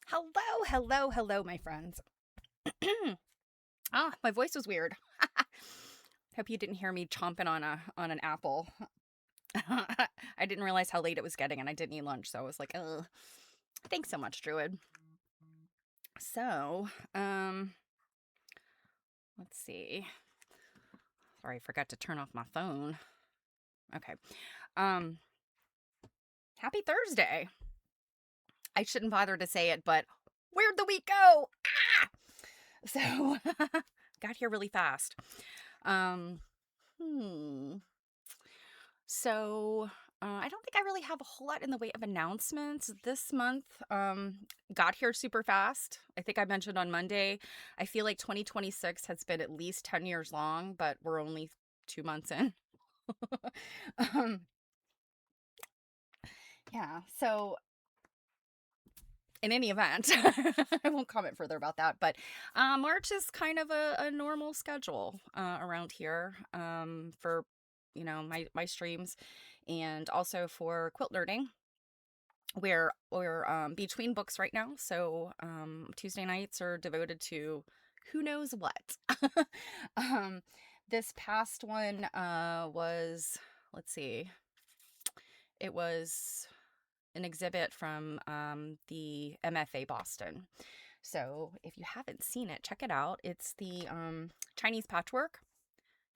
Hello, hello, hello, my friends. My voice was weird. Hope you didn't hear me chomping on an apple. I didn't realize how late it was getting, and I didn't eat lunch, so I was like, ugh. Thanks so much, Druid. So, let's see. Sorry, I forgot to turn off my phone. Okay. Happy Thursday. I shouldn't bother to say it, but where'd the week go? So, got here really fast. So, I don't think I really have a whole lot in the way of announcements this month. Got here super fast. I think I mentioned on Monday, I feel like 2026 has been at least 10 years long, but we're only 2 months in. Yeah, so in any event, I won't comment further about that, but March is kind of a normal schedule around here for, my streams, and also for quilt learning. We're between books right now, so Tuesday nights are devoted to who knows what. um, this past one was, let's see, it was an exhibit from the MFA Boston. So if you haven't seen it, check it out. It's the Chinese patchwork.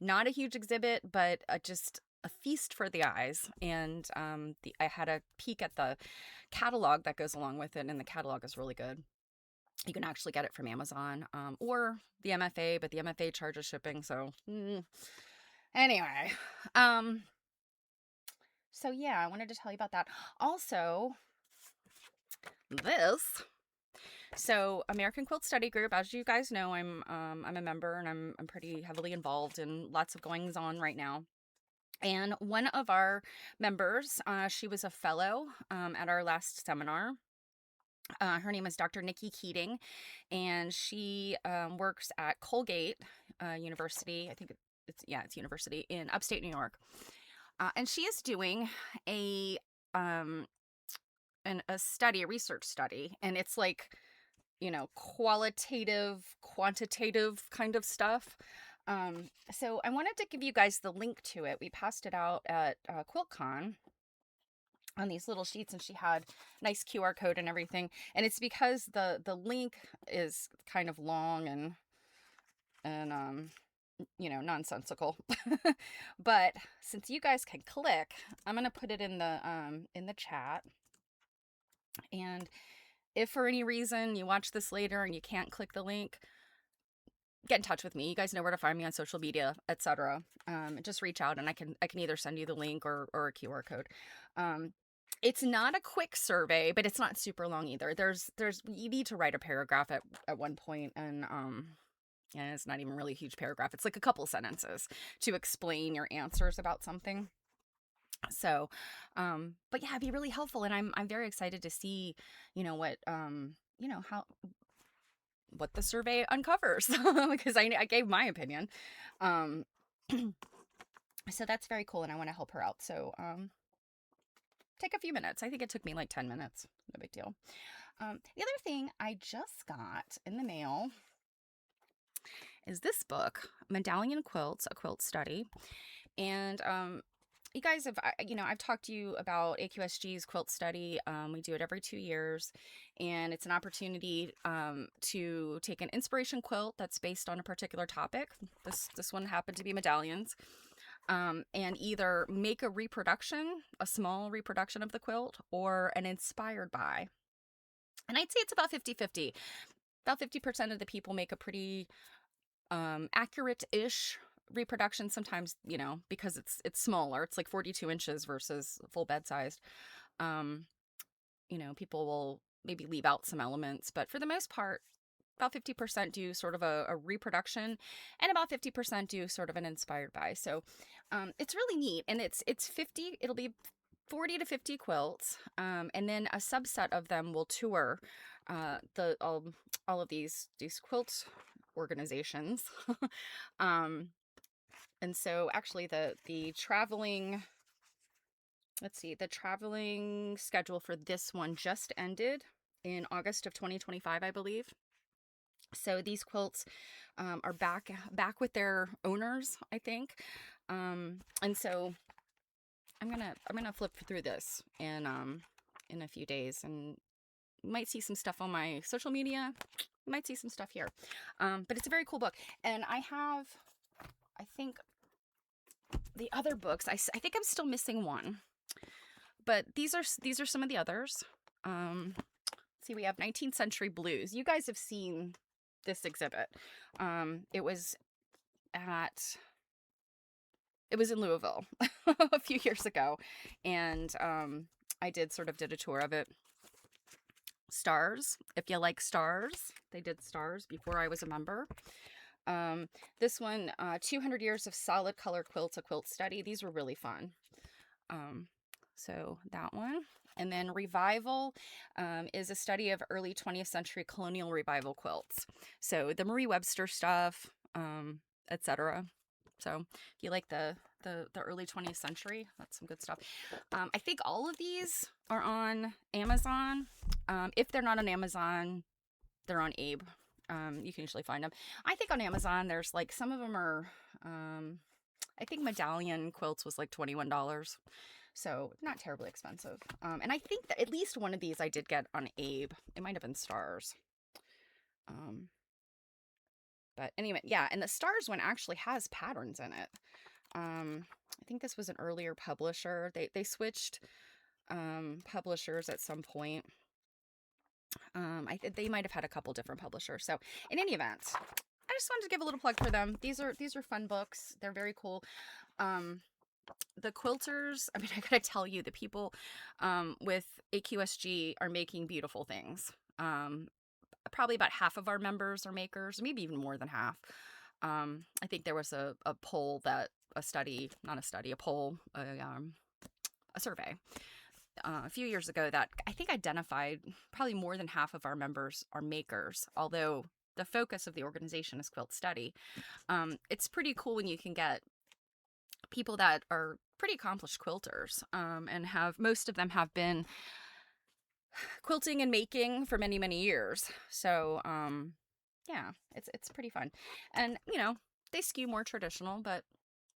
Not a huge exhibit, but just a feast for the eyes. And I had a peek at the catalog that goes along with it, and the catalog is really good. You can actually get it from Amazon or the MFA, but the MFA charges shipping. So anyway, so yeah, I wanted to tell you about that. Also, this. So American Quilt Study Group, as you guys know, I'm a member, and I'm pretty heavily involved in lots of goings on right now. And one of our members, she was a fellow at our last seminar. Her name is Dr. Nikki Keating, and she works at Colgate University. I think it's university in upstate New York. And she is doing a research study, and it's like, qualitative, quantitative kind of stuff. So I wanted to give you guys the link to it. We passed it out at Quiltcon on these little sheets, and she had nice QR code and everything. And it's because the link is kind of long and nonsensical. But since you guys can click, I'm gonna put it in the chat. And if for any reason you watch this later and you can't click the link, get in touch with me. You guys know where to find me on social media, etc. Just reach out, and I can either send you the link or a QR code. It's not a quick survey, but it's not super long either. You need to write a paragraph at one point, and it's not even really a huge paragraph. It's like a couple sentences to explain your answers about something. So, but yeah, it'd be really helpful, and I'm very excited to see, what the survey uncovers, because I gave my opinion. So that's very cool, and I want to help her out. So, take a few minutes. I think it took me like 10 minutes. No big deal. The other thing I just got in the mail is this book, Medallion Quilts, A Quilt Study. And you guys have, I've talked to you about AQSG's quilt study. We do it every 2 years, and it's an opportunity to take an inspiration quilt that's based on a particular topic. This one happened to be medallions, and either make a small reproduction of the quilt, or an inspired by. And I'd say it's about 50-50. About 50% of the people make a pretty accurate-ish reproduction, sometimes, because it's smaller. It's like 42 inches versus full bed sized. People will maybe leave out some elements, but for the most part, about 50% do sort of a reproduction, and about 50% do sort of an inspired by. So it's really neat, and it's 50. It'll be 40 to 50 quilts, and then a subset of them will tour all of these quilt organizations. And so actually the traveling schedule for this one just ended in August of 2025, I believe. So these quilts are back with their owners, I think. And so I'm gonna flip through this in a few days, and you might see some stuff on my social media. You might see some stuff here. But it's a very cool book, and I think the other books, I think I'm still missing one, but these are some of the others. See, we have 19th Century Blues. You guys have seen this exhibit. It was in Louisville a few years ago, and I did a tour of it. Stars, if you like stars, they did stars before I was a member. This one, 200 Years of Solid Color Quilts, A Quilt Study. These were really fun. So that one. And then Revival is a study of early 20th century colonial revival quilts. So the Marie Webster stuff, etc. So if you like the early 20th century, that's some good stuff. I think all of these are on Amazon. If they're not on Amazon, they're on Abe. You can usually find them. I think on Amazon, there's like some of them are, I think medallion quilts was like $21. So not terribly expensive. And I think that at least one of these I did get on Abe. It might have been Stars. Um, but anyway, yeah. And the Stars one actually has patterns in it. I think this was an earlier publisher. They switched publishers at some point. I think they might have had a couple different publishers. So in any event, I just wanted to give a little plug for them. These are fun books. They're very cool. The quilters, I mean, I gotta tell you, the people with AQSG are making beautiful things. Probably about half of our members are makers, maybe even more than half. I think there was a poll that a study, not a study, a poll, a survey a few years ago that I think identified probably more than half of our members are makers, although the focus of the organization is quilt study. It's pretty cool when you can get people that are pretty accomplished quilters, and most of them have been quilting and making for many, many years. So, yeah, it's pretty fun. And, they skew more traditional, but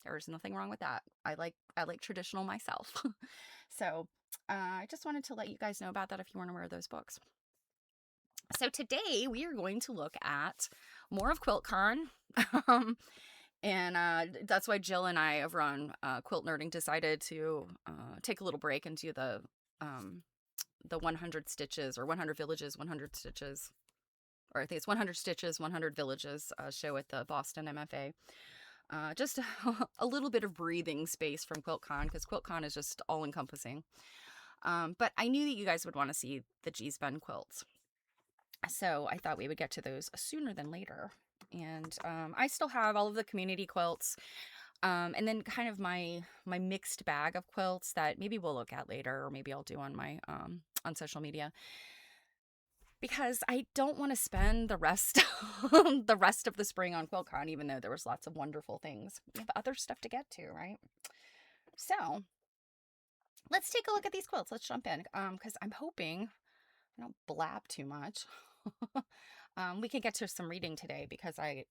there's nothing wrong with that. I like traditional myself. So, I just wanted to let you guys know about that if you weren't aware of those books. So today we are going to look at more of Quiltcon. And that's why Jill and I over on Quilt Nerding decided to take a little break and do the 100 stitches or 100 villages, 100 stitches, or I think it's 100 stitches, 100 villages show at the Boston MFA. Just a little bit of breathing space from Quiltcon, because Quiltcon is just all encompassing. But I knew that you guys would want to see the G-Spun quilts. So I thought we would get to those sooner than later. And I still have all of the community quilts, and then kind of my mixed bag of quilts that maybe we'll look at later, or maybe I'll do on my on social media, because I don't want to spend the rest of the spring on Quiltcon, even though there was lots of wonderful things. We have other stuff to get to, right? So let's take a look at these quilts. Let's jump in, because I'm hoping I don't blab too much. We can get to some reading today because I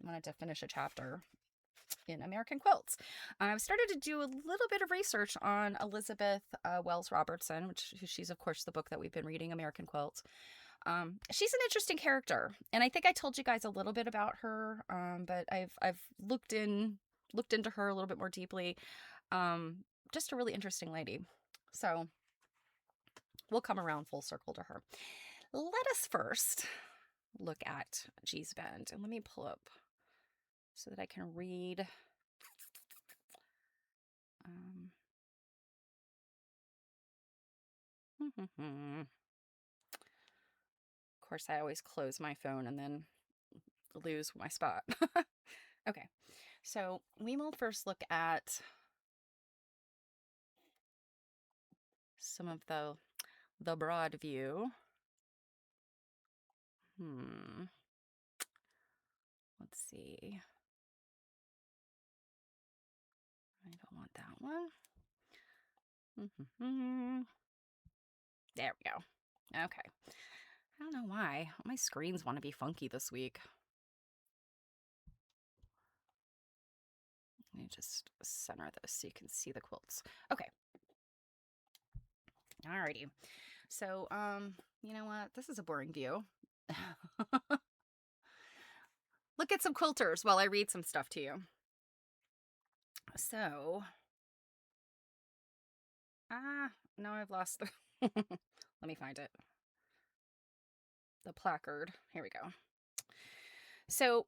wanted to finish a chapter in American Quilts. I've started to do a little bit of research on Elizabeth Wells Robertson, she's of course the book that we've been reading, American Quilts. She's an interesting character, and I think I told you guys a little bit about her, but I've looked into her a little bit more deeply. Just a really interesting lady. So we'll come around full circle to her. Let us first look at G's Bend, and let me pull up so that I can read. Of course, I always close my phone and then lose my spot. Okay, so we will first look at some of the broad view. Let's see. I don't want that one. There we go. Okay. I don't know why. My screens want to be funky this week. Let me just center this so you can see the quilts. Okay. Alrighty. So, you know what? This is a boring view. Look at some quilters while I read some stuff to you. So, now I've lost the... Let me find it. The placard. Here we go. So,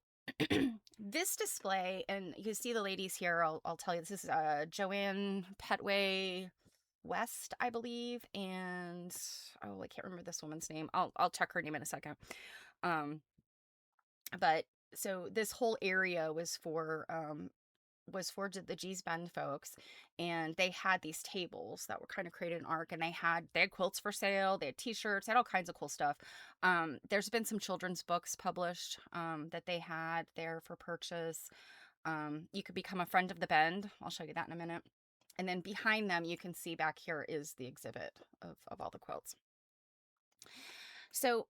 this display, and you can see the ladies here, I'll tell you, this is Joanne Petway West, I believe, and I can't remember this woman's name. I'll check her name in a second. But so this whole area was for the G's Bend folks, and they had these tables that were kind of created in ARC, and they had quilts for sale, they had t-shirts, they had all kinds of cool stuff. There's been some children's books published that they had there for purchase. You could become a friend of the Bend. I'll show you that in a minute. And then behind them, you can see back here is the exhibit of all the quilts. So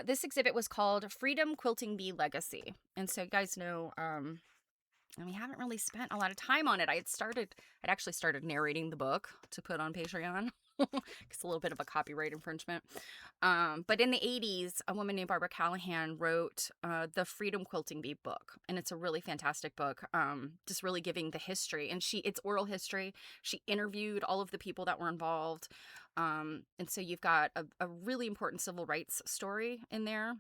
this exhibit was called Freedom Quilting Bee Legacy. And so you guys know, and we haven't really spent a lot of time on it. I'd actually started narrating the book to put on Patreon. It's a little bit of a copyright infringement. But in the 80s, a woman named Barbara Callahan wrote the Freedom Quilting Bee book. And it's a really fantastic book, just really giving the history. And it's oral history. She interviewed all of the people that were involved. And so you've got a really important civil rights story in there.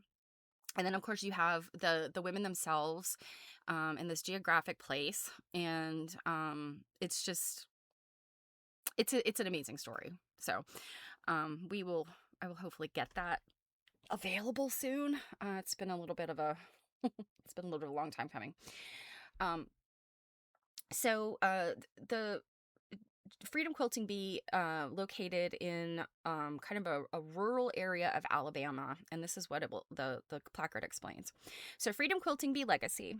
And then, of course, you have the women themselves in this geographic place. And it's an amazing story. So I will hopefully get that available soon. It's been a little bit of a long time coming. The Freedom Quilting Bee, located in kind of a rural area of Alabama, and this is what the placard explains. So Freedom Quilting Bee Legacy.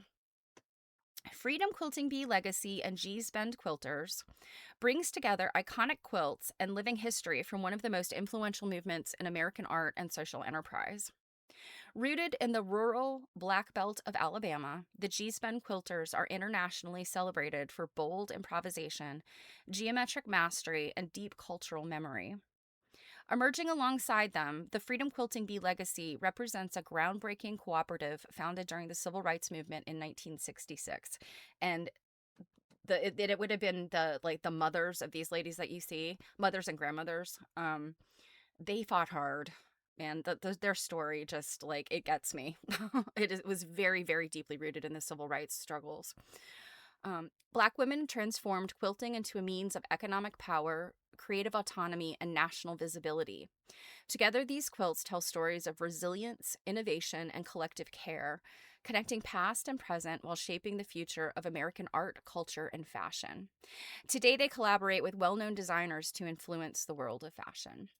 Freedom Quilting Bee Legacy and G's Bend Quilters brings together iconic quilts and living history from one of the most influential movements in American art and social enterprise. Rooted in the rural Black Belt of Alabama, the G's Bend Quilters are internationally celebrated for bold improvisation, geometric mastery, and deep cultural memory. Emerging alongside them, the Freedom Quilting Bee Legacy represents a groundbreaking cooperative founded during the Civil Rights Movement in 1966. And it would have been the mothers of these ladies that you see, mothers and grandmothers. They fought hard, and their story just, like, it gets me. It was very, very deeply rooted in the civil rights struggles. Black women transformed quilting into a means of economic power, creative autonomy, and national visibility. Together, these quilts tell stories of resilience, innovation, and collective care, connecting past and present while shaping the future of American art, culture, and fashion. Today, they collaborate with well-known designers to influence the world of fashion.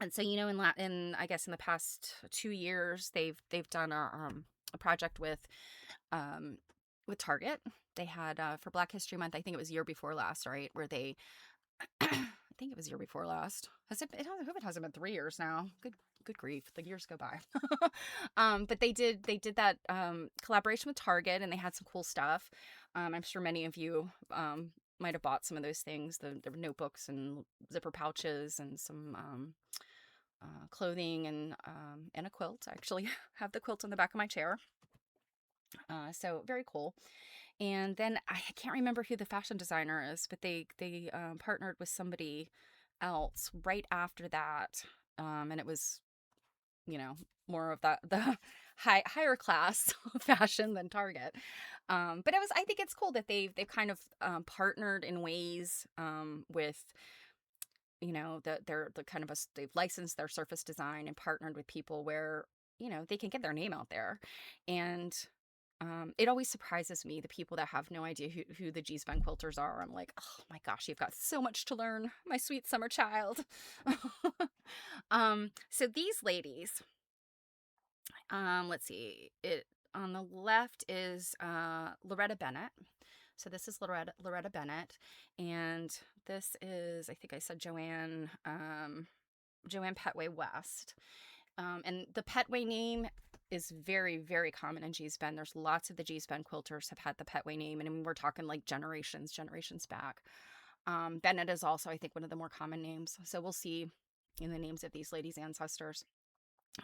And so, I guess in the past 2 years, they've done a project with Target. They had for Black History Month, I think it was year before last, right? Where they, I think it was year before last. I hope it hasn't been 3 years now. Good grief, the years go by. But they did that collaboration with Target, and they had some cool stuff. I'm sure many of you might have bought some of those things. The notebooks and zipper pouches and some clothing and a quilt. I actually have the quilt on the back of my chair. So very cool. And then I can't remember who the fashion designer is, but they partnered with somebody else right after that. And it was, more of the higher class fashion than Target. But I think it's cool that they've kind of partnered in ways with, they've licensed their surface design and partnered with people where, they can get their name out there. And it always surprises me, the people that have no idea who the G's Bend Quilters are. I'm like, oh my gosh, you've got so much to learn, my sweet summer child. So these ladies, let's see, it on the left is Loretta Bennett. So this is Loretta Bennett, and this is, I think I said Joanne Petway West. And the Petway name is very, very common in G's Bend. There's lots of the G's Bend quilters have had the Petway name, and we're talking like generations back. Bennett is also, I think, one of the more common names. So we'll see in the names of these ladies' ancestors.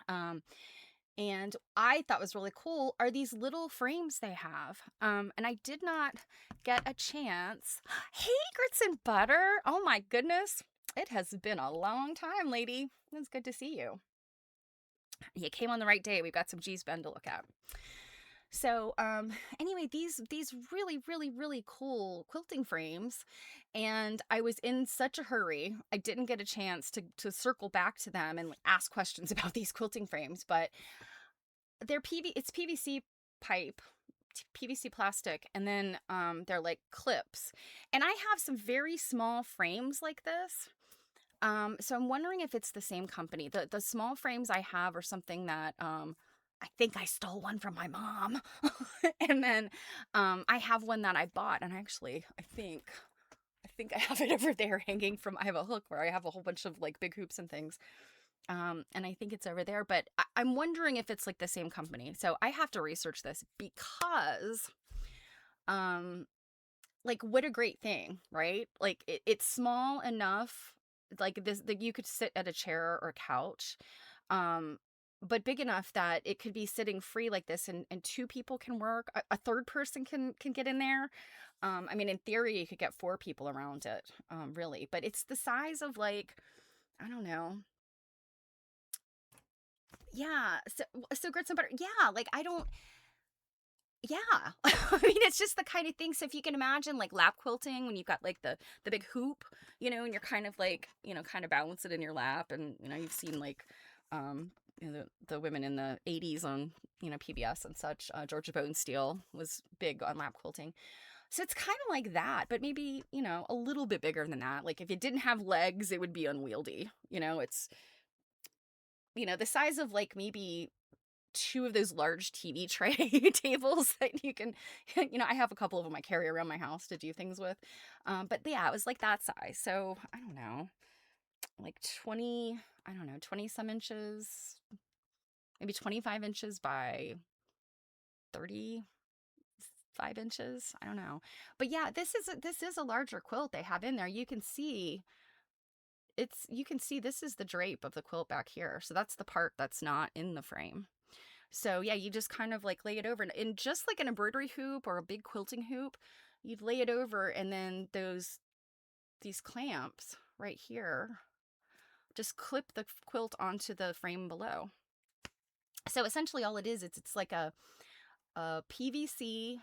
And I thought was really cool are these little frames they have. And I did not get a chance. Hey, Grits and Butter. Oh my goodness. It has been a long time, lady. It's good to see you. You came on the right day. We've got some G's Bend to look at. So anyway, these really, really, really cool quilting frames, and I was in such a hurry, I didn't get a chance to circle back to them and ask questions about these quilting frames. But it's PVC pipe, PVC plastic, and then they're like clips. And I have some very small frames like this. So I'm wondering if it's the same company. The small frames I have are something that I think I stole one from my mom. And then I have one that I bought, and actually I think I have it over there hanging from, I have a hook where I have a whole bunch of like big hoops and things. And I think it's over there, but I'm wondering if it's like the same company. So I have to research this because, um, like, what a great thing, right? Like, it's small enough, like this, that you could sit at a chair or couch, um, but big enough that it could be sitting free like this, and two people can work. A third person can get in there. I mean, in theory, you could get four people around it, really, but it's the size of like, I don't know. Yeah. So grits and butter. Yeah. Like I don't. Yeah. I mean, it's just the kind of thing. So if you can imagine like lap quilting when you've got like the big hoop, and you're kind of like, kind of balance it in your lap, and you've seen like um the women in the 80s on, PBS and such. Georgia Bonesteel was big on lap quilting. So it's kind of like that, but maybe, a little bit bigger than that. Like if it didn't have legs, it would be unwieldy. It's, the size of like maybe two of those large TV tray tables that you can, I have a couple of them I carry around my house to do things with. But yeah, it was like that size. So I don't know, like 20, I don't know, 20 some inches, maybe 25 inches by 35 inches. I don't know. But yeah, this is a larger quilt they have in there. You can see this is the drape of the quilt back here. So that's the part that's not in the frame. So yeah, you just kind of like lay it over, and just like an embroidery hoop or a big quilting hoop, you'd lay it over, and then these clamps right here just clip the quilt onto the frame below. So essentially all it is, it's like a PVC,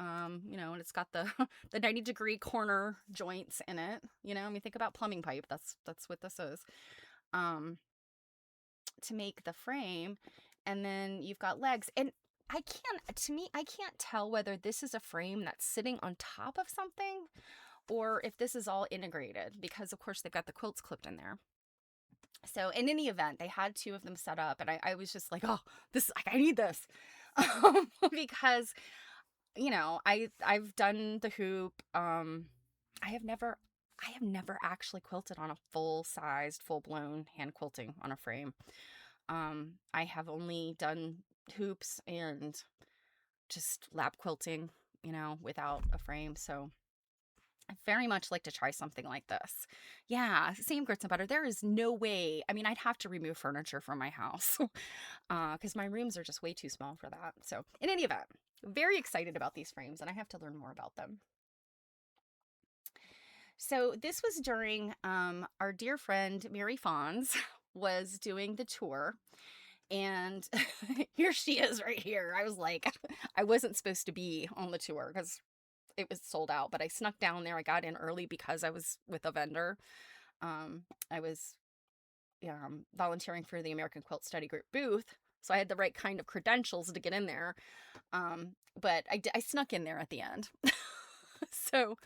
and it's got the the 90-degree corner joints in it. I mean, think about plumbing pipe. That's what this is. Um, to make the frame, and then you've got legs, and I can't tell whether this is a frame that's sitting on top of something or if this is all integrated, because of course they've got the quilts clipped in there. So in any event, they had two of them set up, and I was just like, oh, this, like, I need this. Because I've done the hoop. I have never actually quilted on a full-sized, full-blown hand quilting on a frame. I have only done hoops and just lap quilting, without a frame. So I very much like to try something like this. Yeah, same grits and butter. There is no way. I mean, I'd have to remove furniture from my house because my rooms are just way too small for that. So in any event, very excited about these frames, and I have to learn more about them. So this was during our dear friend Mary Fons was doing the tour. And here she is right here. I was like, I wasn't supposed to be on the tour because it was sold out, but I snuck down there. I got in early because I was with a vendor. I was volunteering for the American Quilt Study Group booth, so I had the right kind of credentials to get in there. But I snuck in there at the end. So,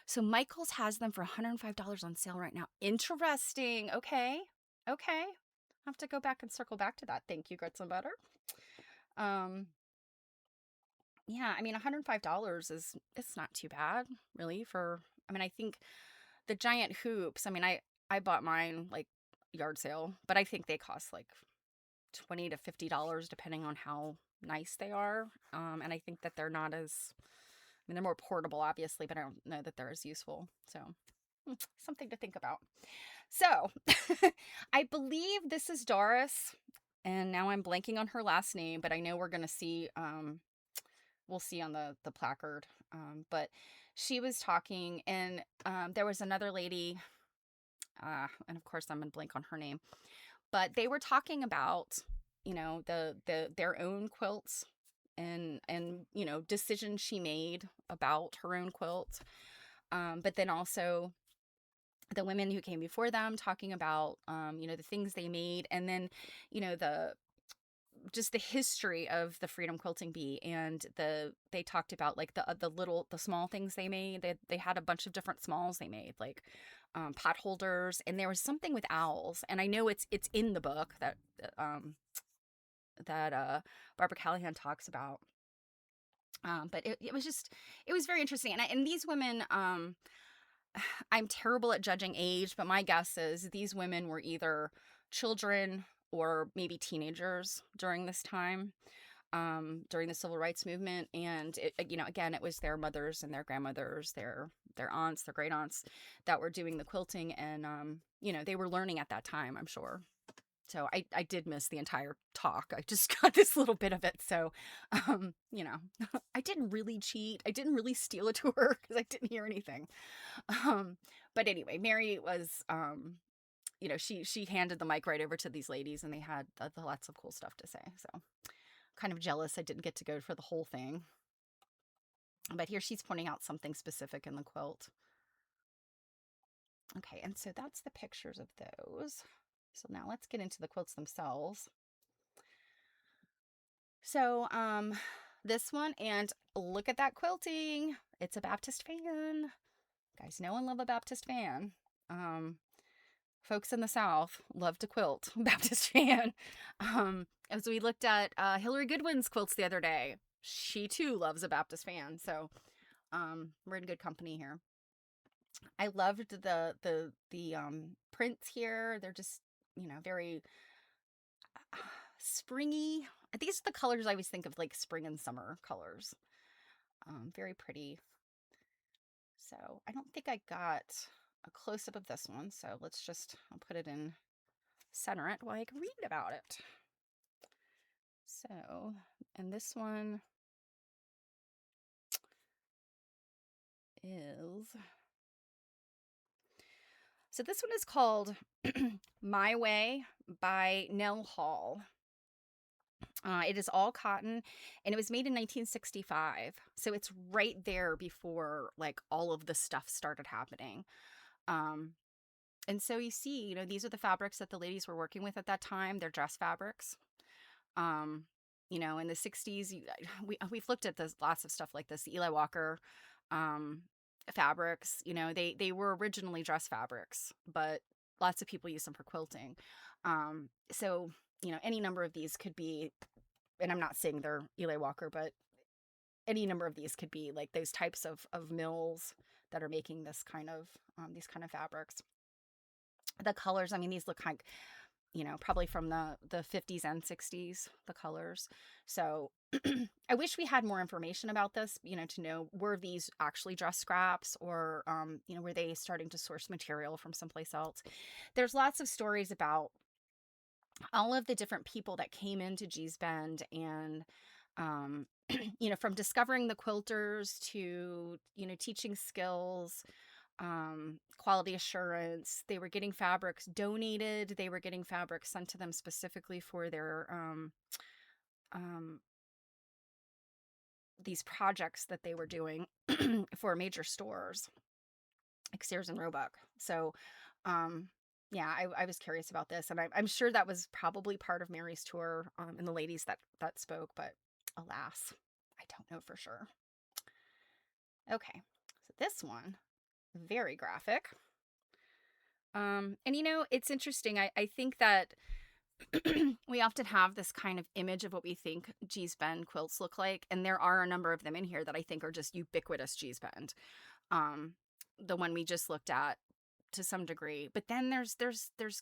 so Michael's has them for $105 on sale right now. Interesting. Okay. Okay. I'll have to go back and circle back to that. Thank you, Grits and Butter. Um, yeah, I mean, $105 it's not too bad, really, I mean, I think the giant hoops, I mean, I bought mine like yard sale, but I think they cost like $20 to $50 depending on how nice they are. And I think that they're not as, I mean, they're more portable, obviously, but I don't know that they're as useful. So, something to think about. So, I believe this is Doris, and now I'm blanking on her last name, but I know we're going to see, we'll see on the placard. But she was talking, and there was another lady, and of course I'm going to blank on her name, but they were talking about, their own quilts, and decisions she made about her own quilt. But then also the women who came before them talking about, the things they made, and then, the just the history of the Freedom Quilting Bee, and they talked about like the small things they made. They had a bunch of different smalls they made, like pot holders, and there was something with owls, and I know it's in the book that Barbara Callahan talks about. But it was very interesting, and these women, I'm terrible at judging age, but my guess is these women were either children or maybe teenagers during this time, during the civil rights movement. And again, it was their mothers and their grandmothers, their aunts, their great aunts that were doing the quilting, and they were learning at that time, I'm sure. So I did miss the entire talk. I just got this little bit of it. So, I didn't really cheat. I didn't really steal a tour because I didn't hear anything. Um, but anyway, Mary was, she handed the mic right over to these ladies, and they had lots of cool stuff to say. So, kind of jealous I didn't get to go for the whole thing. But here she's pointing out something specific in the quilt. Okay, and so that's the pictures of those. So now let's get into the quilts themselves. So, this one, and look at that quilting. It's a Baptist fan. Guys know and love a Baptist fan. Folks in the South love to quilt. Baptist fan. As we looked at Hillary Goodwin's quilts the other day, she too loves a Baptist fan. So, we're in good company here. I loved the prints here. They're just, very springy. These are the colors I always think of, like spring and summer colors. Very pretty. So I don't think I got a close-up of this one. So I'll put it in center it while I can read about it. So, and this one is, so this one is called My Way by Nell Hall. It is all cotton, and it was made in 1965. So it's right there before like all of the stuff started happening. Um, and so you see, these are the fabrics that the ladies were working with at that time. They're dress fabrics. Um, in the 60s, we've looked at this, lots of stuff like this, the Eli Walker fabrics. They were originally dress fabrics, but lots of people use them for quilting. So any number of these could be, and I'm not saying they're Eli Walker, but any number of these could be like those types of mills that are making these kind of fabrics. The colors, I mean, these look like, probably from the 50s and 60s, the colors. So I wish we had more information about this, to know, were these actually dress scraps, or, were they starting to source material from someplace else? There's lots of stories about all of the different people that came into Gee's Bend, and, from discovering the quilters to, teaching skills, quality assurance. They were getting fabrics donated. They were getting fabrics sent to them specifically for their, these projects that they were doing for major stores like Sears and Roebuck. So, yeah, I was curious about this, and I'm sure that was probably part of Mary's tour, and the ladies that spoke, but alas, I don't know for sure. Okay, so this one, very graphic. And it's interesting. I think that we often have this kind of image of what we think Gee's Bend quilts look like, and there are a number of them in here that I think are just ubiquitous Gee's Bend. The one we just looked at to some degree, but then there's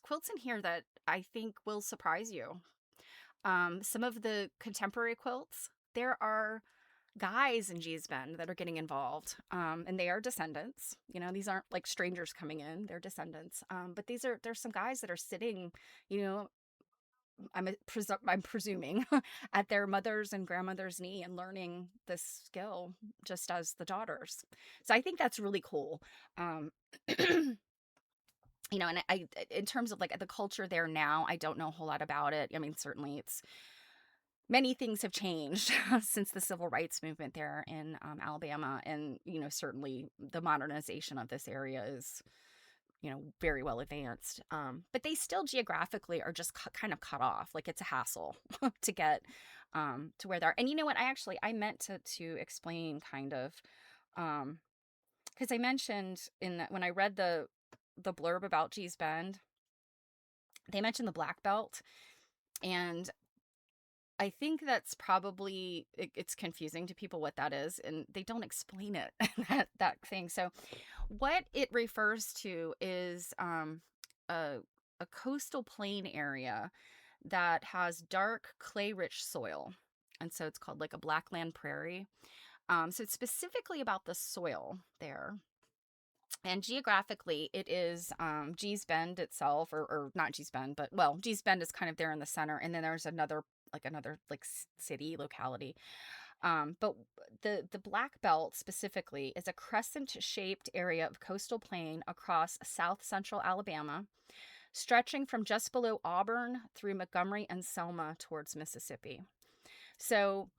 quilts in here that I think will surprise you. Some of the contemporary quilts, there are guys in Gee's Bend that are getting involved, and they are descendants. These aren't like strangers coming in; they're descendants. But there's some guys that are sitting, I'm presuming at their mother's and grandmother's knee and learning this skill just as the daughters. So I think that's really cool. And I, in terms of like the culture there now, I don't know a whole lot about it. I mean, certainly many things have changed since the civil rights movement there in Alabama, and certainly the modernization of this area is very well advanced. But they still geographically are just kind of cut off. Like, it's a hassle to get to where they are. And you know what? I meant to explain kind of, because I mentioned when I read the blurb about Gee's Bend, they mentioned the black belt, and I think that's probably, it's confusing to people what that is, and they don't explain it, that thing. So what it refers to is a a coastal plain area that has dark clay-rich soil. And so it's called like a blackland prairie. So it's specifically about the soil there. And geographically, it is Gee's Bend itself, or not Gee's Bend, but well, Gee's Bend is kind of there in the center, and then there's another like city locality. But the Black Belt specifically is a crescent-shaped area of coastal plain across south central Alabama, stretching from just below Auburn through Montgomery and Selma towards Mississippi. So,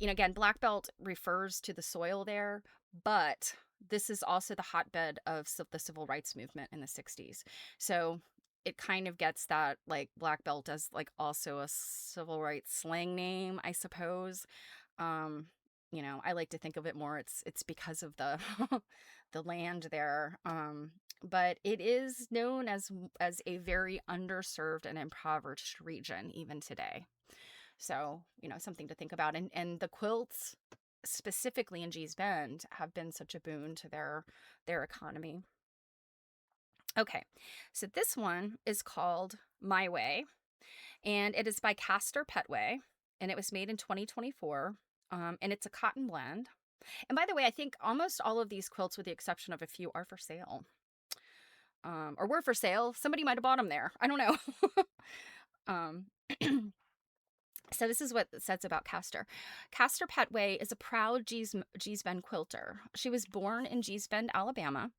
again, Black Belt refers to the soil there, but this is also the hotbed of the civil rights movement in the 60s. So it kind of gets that like Black Belt as like also a civil rights slang name, I suppose. Um, I like to think of it more it's because of the the land there. But it is known as a very underserved and impoverished region even today. So, something to think about. And the quilts, specifically in Gee's Bend, have been such a boon to their economy. Okay, so this one is called My Way, and it is by Castor Petway, and it was made in 2024, and it's a cotton blend. And by the way, I think almost all of these quilts, with the exception of a few, are for sale. Or were for sale. Somebody might have bought them there. I don't know. um, So this is what it says about Castor. Castor Petway is a proud Gee's Bend quilter. She was born in Gee's Bend, Alabama.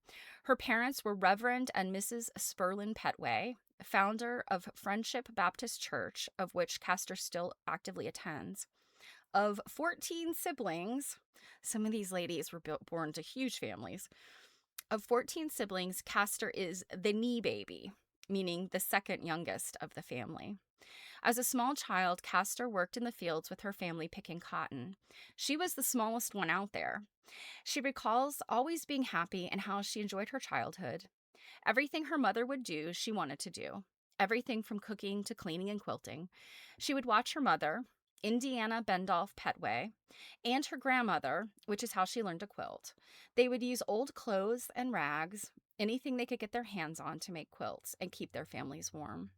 Her parents were Reverend and Mrs. Spurlin Petway, founder of Friendship Baptist Church, of which Castor still actively attends. Of 14 siblings, some of these ladies were born to huge families. Of 14 siblings, Castor is the knee baby, meaning the second youngest of the family. As a small child, Castor worked in the fields with her family picking cotton. She was the smallest one out there. She recalls always being happy and how she enjoyed her childhood. Everything her mother would do, she wanted to do. Everything from cooking to cleaning and quilting. She would watch her mother, Indiana Bendolph Petway, and her grandmother, which is how she learned to quilt. They would use old clothes and rags, anything they could get their hands on, to make quilts and keep their families warm.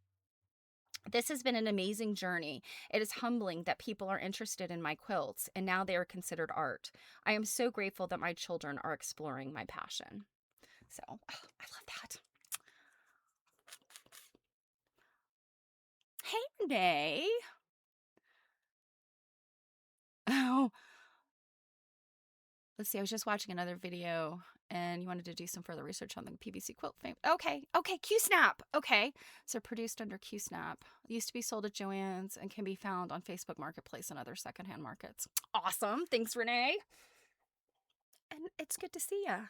This has been an amazing journey. It is humbling that people are interested in my quilts, and now they are considered art. I am so grateful that my children are exploring my passion. So, I love that. Hey, Renee. Oh, let's see. I was just watching another video, and you wanted to do some further research on the PVC quilt fame. Okay, Q-Snap. Okay, so produced under Q-Snap. Used to be sold at Joann's and can be found on Facebook Marketplace and other secondhand markets. Awesome. Thanks, Renee. And it's good to see ya.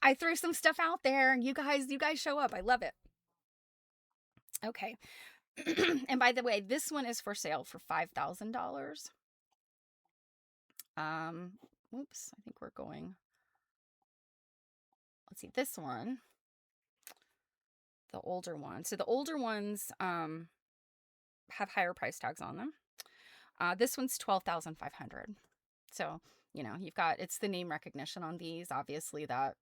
I threw some stuff out there, and you guys show up. I love it. Okay. And by the way, this one is for sale for $5,000. Oops, I think we're going. Let's see, this one, the older one. So the older ones have higher price tags on them. This one's $12,500. So, you've got, it's the name recognition on these, obviously, that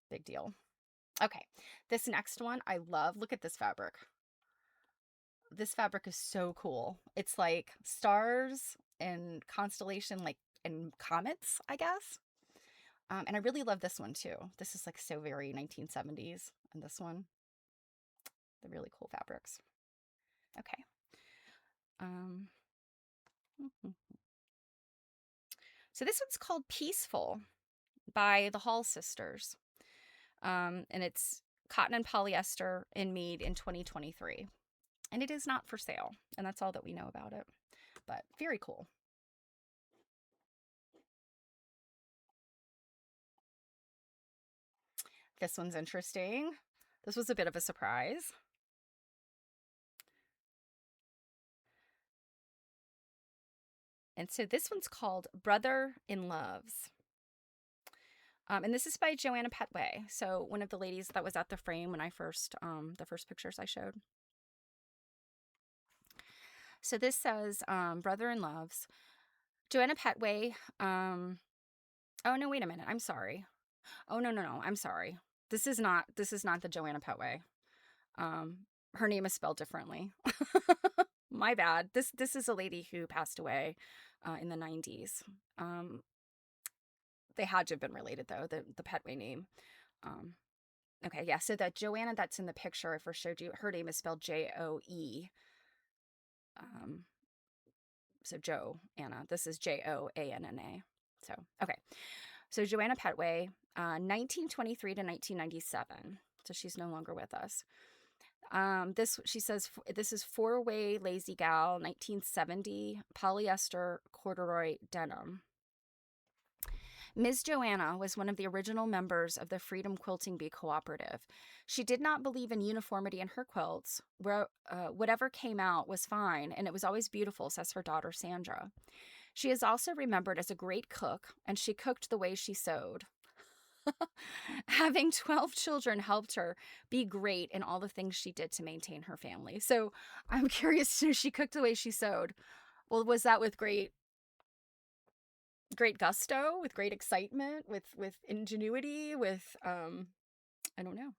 big deal. Okay, this next one I love. Look at this fabric. This fabric is so cool. It's like stars and constellation, like, and comets, I guess. And I really love this one too. This is like so very 1970s. And this one, the really cool fabrics. Okay. So this one's called Peaceful by the Hall Sisters. And it's cotton and polyester and made in 2023. And it is not for sale. And that's all that we know about it. But very cool. This one's interesting. This was a bit of a surprise. And so this one's called Brother in Loves. And this is by Joanna Petway. So one of the ladies that was at the frame when I first, the first pictures I showed. So this says, Brother in Loves. Joanna Petway. Oh, no, wait a minute. I'm sorry. Oh, no, no, no. I'm sorry. This is not the Joanna Petway. Um, Her name is spelled differently. My bad. This is a lady who passed away in the 90s. Um, they had to have been related though, the Petway name. Um, okay, yeah. So that Joanna that's in the picture I first showed you, her name is spelled Joe. Um, so Joe Anna. This is Joanna. So okay. So Joanna Petway, 1923 to 1997. So she's no longer with us. This she says this is four-way lazy gal 1970 polyester corduroy denim. Ms. Joanna was one of the original members of the Freedom Quilting Bee Cooperative. She did not believe in uniformity in her quilts, where whatever came out was fine, and it was always beautiful, says her daughter Sandra. She is also remembered as a great cook, and she cooked the way she sewed. Having 12 children helped her be great in all the things she did to maintain her family. So I'm curious to know, she cooked the way she sewed. Well, was that with great gusto, with great excitement, with ingenuity, with I don't know.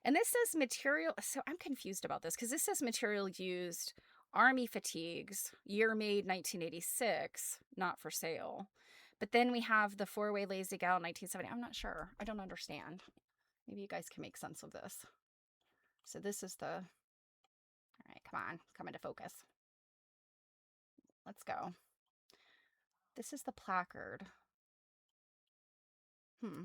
And this says material, so I'm confused about this because this says material used army fatigues, year made 1986, not for sale. But then we have the four-way lazy gal 1970. I'm not sure. I don't understand. Maybe you guys can make sense of this. So this is the, all right, come into focus. Let's go. This is the placard. Hmm.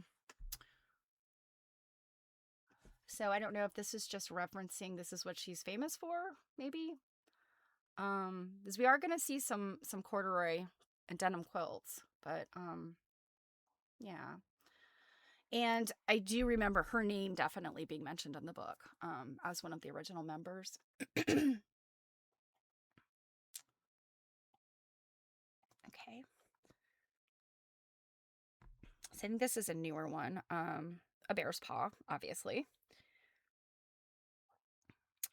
So I don't know if this is just referencing this is what she's famous for, maybe. Because we are gonna see some corduroy and denim quilts, but yeah. And I do remember her name definitely being mentioned in the book, as one of the original members. Okay. So I think this is a newer one. A bear's paw, obviously.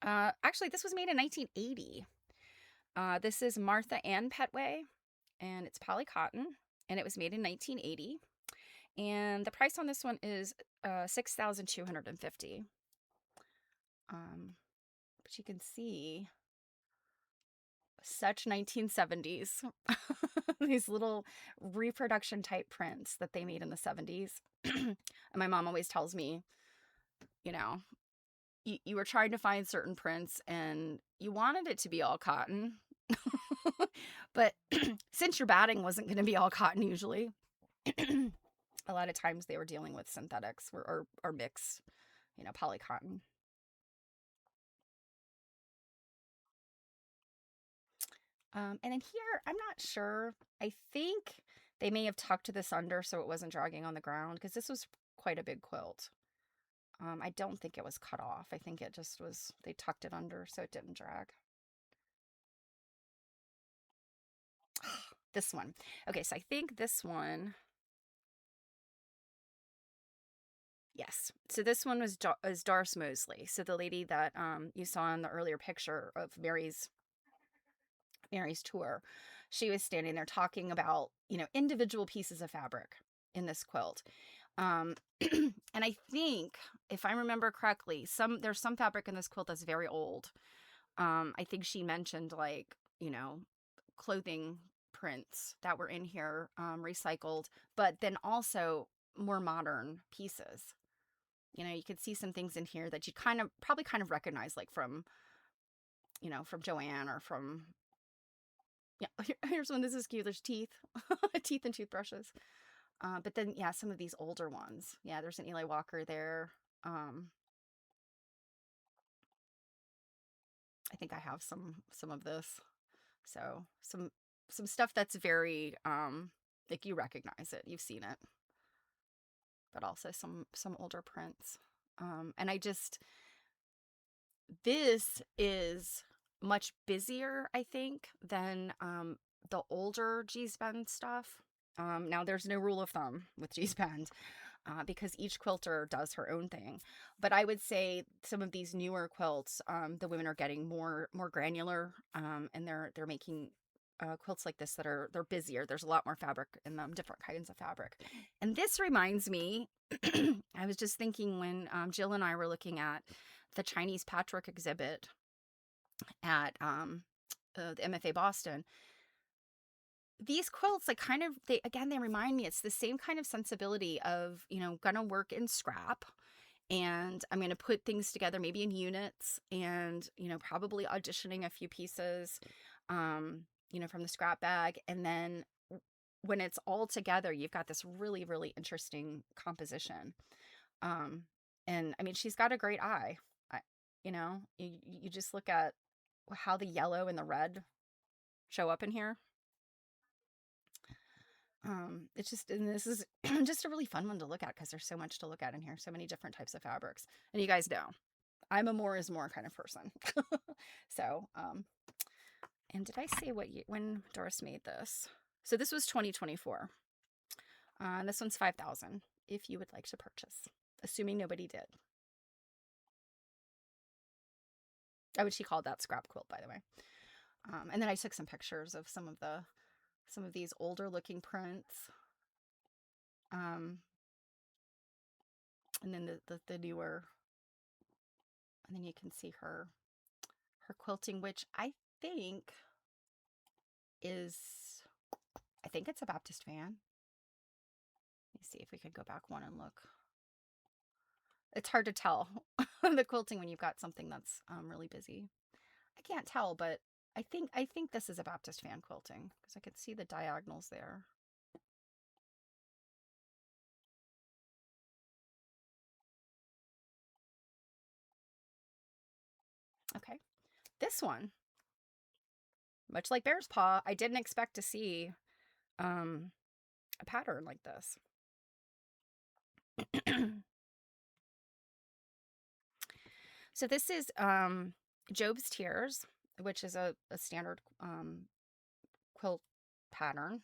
Actually, this was made in 1980. This is Martha Ann Petway, and it's poly cotton, and it was made in 1980. And the price on this one is $6,250. But you can see such 1970s. These little reproduction type prints that they made in the 70s. And my mom always tells me, you know, you were trying to find certain prints and you wanted it to be all cotton. But since your batting wasn't going to be all cotton usually, a lot of times they were dealing with synthetics or mixed, poly cotton. And then here, I'm not sure. I think they may have tucked this under so it wasn't dragging on the ground because this was quite a big quilt. I don't think it was cut off. I think it just was, they tucked it under so it didn't drag. This one. Okay, so I think this one, yes. So this one is Doris Mosley. So the lady that you saw in the earlier picture of Mary's tour, she was standing there talking about, individual pieces of fabric in this quilt. And I think, if I remember correctly, there's some fabric in this quilt that's very old. I think she mentioned clothing prints that were in here, recycled, but then also more modern pieces. You could see some things in here that you probably kind of recognize, like from Joanne or from, yeah, here's one. This is cute. There's teeth, teeth and toothbrushes. But then, yeah, some of these older ones. Yeah, there's an Eli Walker there. I think I have some of this. So some stuff that's very like you recognize it, you've seen it, but also some older prints. And this is much busier, I think, than the older G's Bend stuff. Now, there's no rule of thumb with G's Bend because each quilter does her own thing. But I would say some of these newer quilts, the women are getting more granular, and they're making quilts like this that they're busier. There's a lot more fabric in them, different kinds of fabric. And this reminds me, I was just thinking when Jill and I were looking at the Chinese patchwork exhibit at the MFA Boston. These quilts, like, kind of, they remind me, it's the same kind of sensibility of, gonna work in scrap, and I'm gonna put things together maybe in units, and probably auditioning a few pieces, from the scrap bag, and then when it's all together, you've got this really, really interesting composition. Um, and I mean, she's got a great eye. I, you just look at how the yellow and the red show up in here. It's just, and this is just a really fun one to look at because there's so much to look at in here, so many different types of fabrics. And you guys know, I'm a more is more kind of person. So, and did I say when Doris made this? So this was 2024. This one's 5,000 if you would like to purchase, assuming nobody did. Oh, she called that scrap quilt, by the way. And then I took some pictures of some of these older looking prints. And then the newer, and then you can see her quilting, which think is, I think it's a Baptist fan. Let me see if we could go back one and look. It's hard to tell the quilting when you've got something that's really busy. I can't tell, but I think this is a Baptist fan quilting because I could see the diagonals there. Okay, this one, much like Bear's Paw, I didn't expect to see a pattern like this. So this is Job's Tears, which is a standard quilt pattern.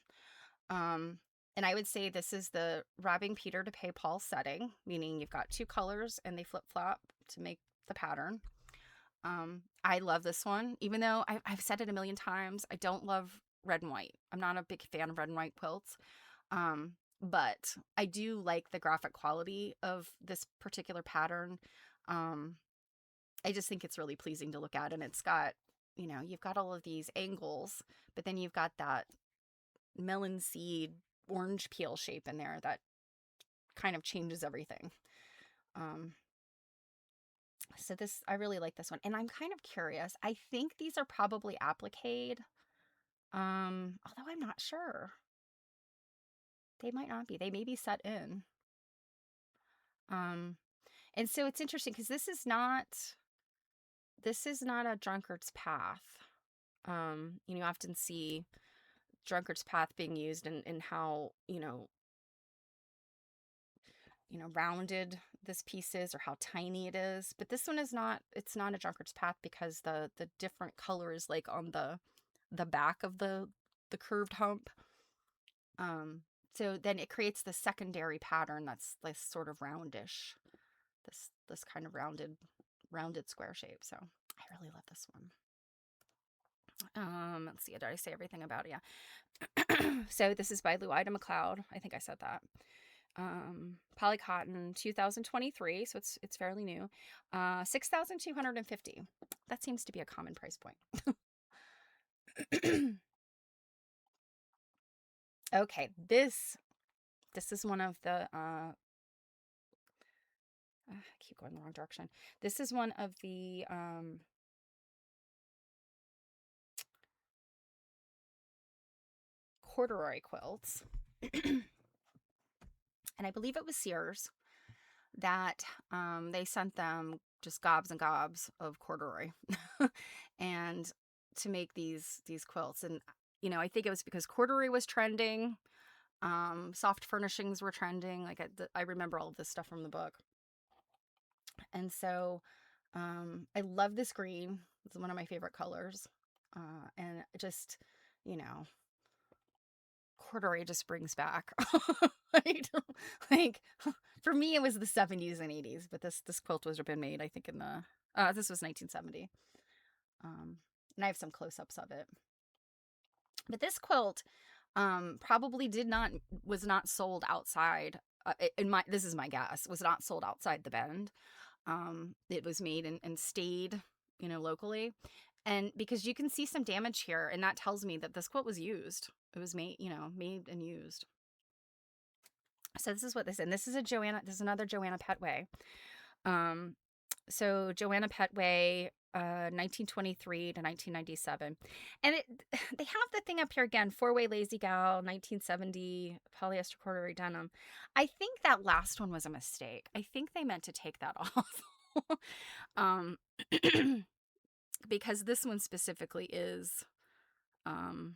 And I would say this is the robbing Peter to pay Paul setting, meaning you've got two colors and they flip-flop to make the pattern. I love this one, even though I've said it a million times. I don't love red and white. I'm not a big fan of red and white quilts. But I do like the graphic quality of this particular pattern. I just think it's really pleasing to look at, and it's got, you've got all of these angles, but then you've got that melon seed orange peel shape in there that kind of changes everything. So this, I really like this one, and I'm kind of curious. I think these are probably appliqued, although I'm not sure. They might not be. They may be set in. And so it's interesting because this is not a drunkard's path. You often see drunkard's path being used in how, rounded this piece is or how tiny it is. But this one is not, it's not a drunkard's path because the different color is like on the back of the curved hump. So then it creates the secondary pattern that's like sort of roundish. This kind of rounded square shape. So I really love this one. Let's see, did I say everything about it? Yeah. So this is by Louida McLeod. I think I said that. Polycotton 2023, so it's fairly new. 6,250. That seems to be a common price point. Okay, this is one of the I keep going the wrong direction. This is one of the corduroy quilts. And I believe it was Sears that they sent them just gobs and gobs of corduroy and to make these quilts. And I think it was because corduroy was trending, soft furnishings were trending. Like I remember all of this stuff from the book. And so I love this green. It's one of my favorite colors. And just, corduroy just brings back right? Like for me it was the 70s and 80s, but this quilt was been made, I think, in the this was 1970. And I have some close-ups of it. But this quilt probably did not was not sold outside. In my This is my guess, was not sold outside the Bend. It was made and stayed, locally. And because you can see some damage here, and that tells me that this quilt was used. It was made and used. So this is what this, and this is a Joanna. This is another Joanna Petway. Um, so Joanna Petway, 1923 to 1997, and they have the thing up here again: four-way lazy gal, 1970 polyester corduroy denim. I think that last one was a mistake. I think they meant to take that off. um, because this one specifically um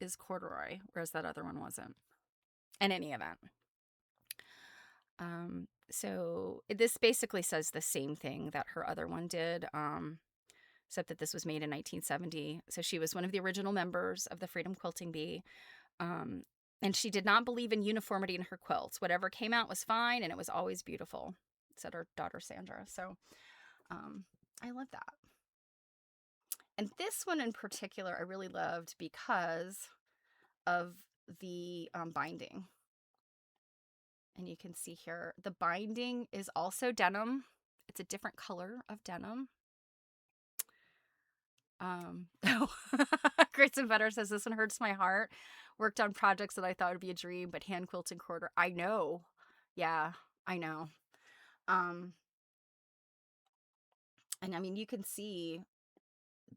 is corduroy, whereas that other one wasn't. In any event. So this basically says the same thing that her other one did, except that this was made in 1970. So she was one of the original members of the Freedom Quilting Bee. Um, and she did not believe in uniformity in her quilts. Whatever came out was fine, and it was always beautiful, said her daughter Sandra. So I love that. And this one in particular, I really loved because of the binding. And you can see here, the binding is also denim. It's a different color of denim. Oh, Grits and Butter says, this one hurts my heart. Worked on projects that I thought would be a dream, but hand quilting quarter. I know. Yeah, I know. Um, and I mean, you can see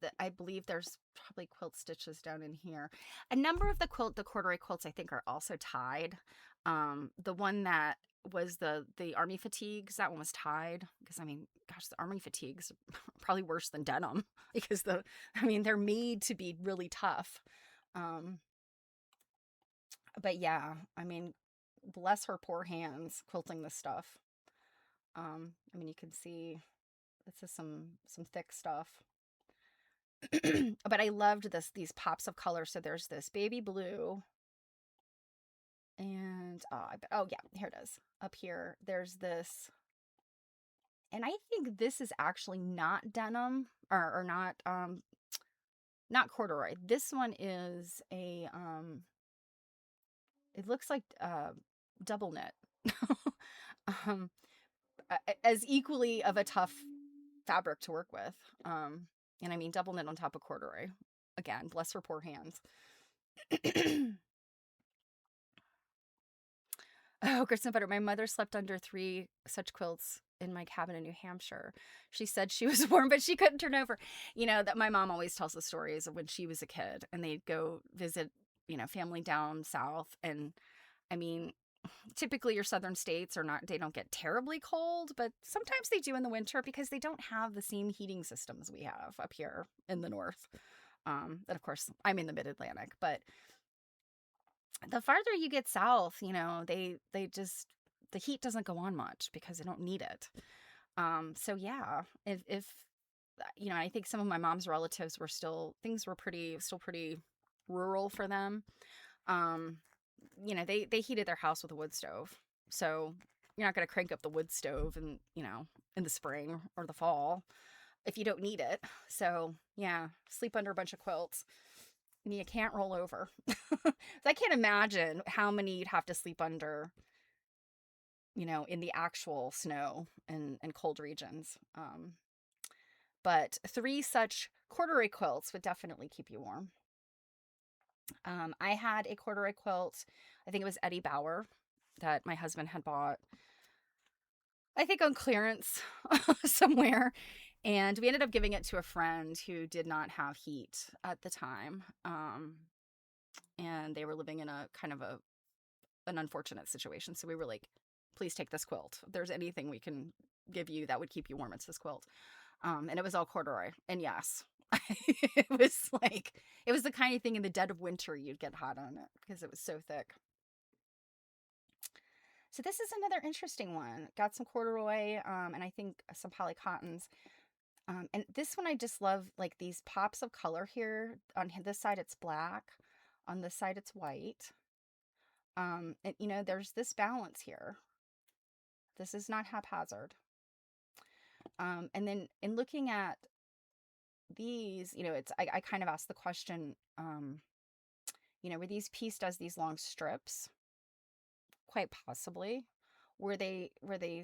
that I believe there's probably quilt stitches down in here. A number of the corduroy quilts I think are also tied. The one that was the army fatigues, that one was tied, because I mean, gosh, the army fatigues are probably worse than denim because they're made to be really tough. Um, but yeah, I mean, bless her poor hands quilting this stuff. I mean, you can see this is some thick stuff. But I loved these pops of color. So there's this baby blue, and oh yeah, here it is. Up here, there's this, and I think this is actually not denim or not corduroy. This one is a it looks like double knit. um, as equally of a tough fabric to work with. And I mean double knit on top of corduroy. Again, bless her poor hands. Oh, grits and butter. My mother slept under 3 such quilts in my cabin in New Hampshire. She said she was warm, but she couldn't turn over. That my mom always tells the stories of when she was a kid and they'd go visit, family down south. And I mean, typically your southern states they don't get terribly cold, but sometimes they do in the winter because they don't have the same heating systems we have up here in the north. And of course, I'm in the mid-Atlantic, but the farther you get south, they just the heat doesn't go on much because they don't need it. So yeah, if I think some of my mom's relatives were things were pretty rural for them. Um, they heated their house with a wood stove, so you're not going to crank up the wood stove in the spring or the fall if you don't need it. So yeah, sleep under a bunch of quilts. You can't roll over. I can't imagine how many you'd have to sleep under, in the actual snow and cold regions. But 3 such corduroy quilts would definitely keep you warm. I had a corduroy quilt, I think it was Eddie Bauer, that my husband had bought, I think on clearance somewhere. And we ended up giving it to a friend who did not have heat at the time. And they were living in a kind of an unfortunate situation. So we were like, please take this quilt. If there's anything we can give you that would keep you warm, it's this quilt. And it was all corduroy. And yes, it was the kind of thing in the dead of winter you'd get hot on it because it was so thick. So this is another interesting one. Got some corduroy, and I think some polycottons. And this one I just love, like these pops of color here. On this side it's black, on this side it's white. And there's this balance here. This is not haphazard. And then in looking at these, I kind of asked the question, were these pieced as these long strips? Quite possibly. Were they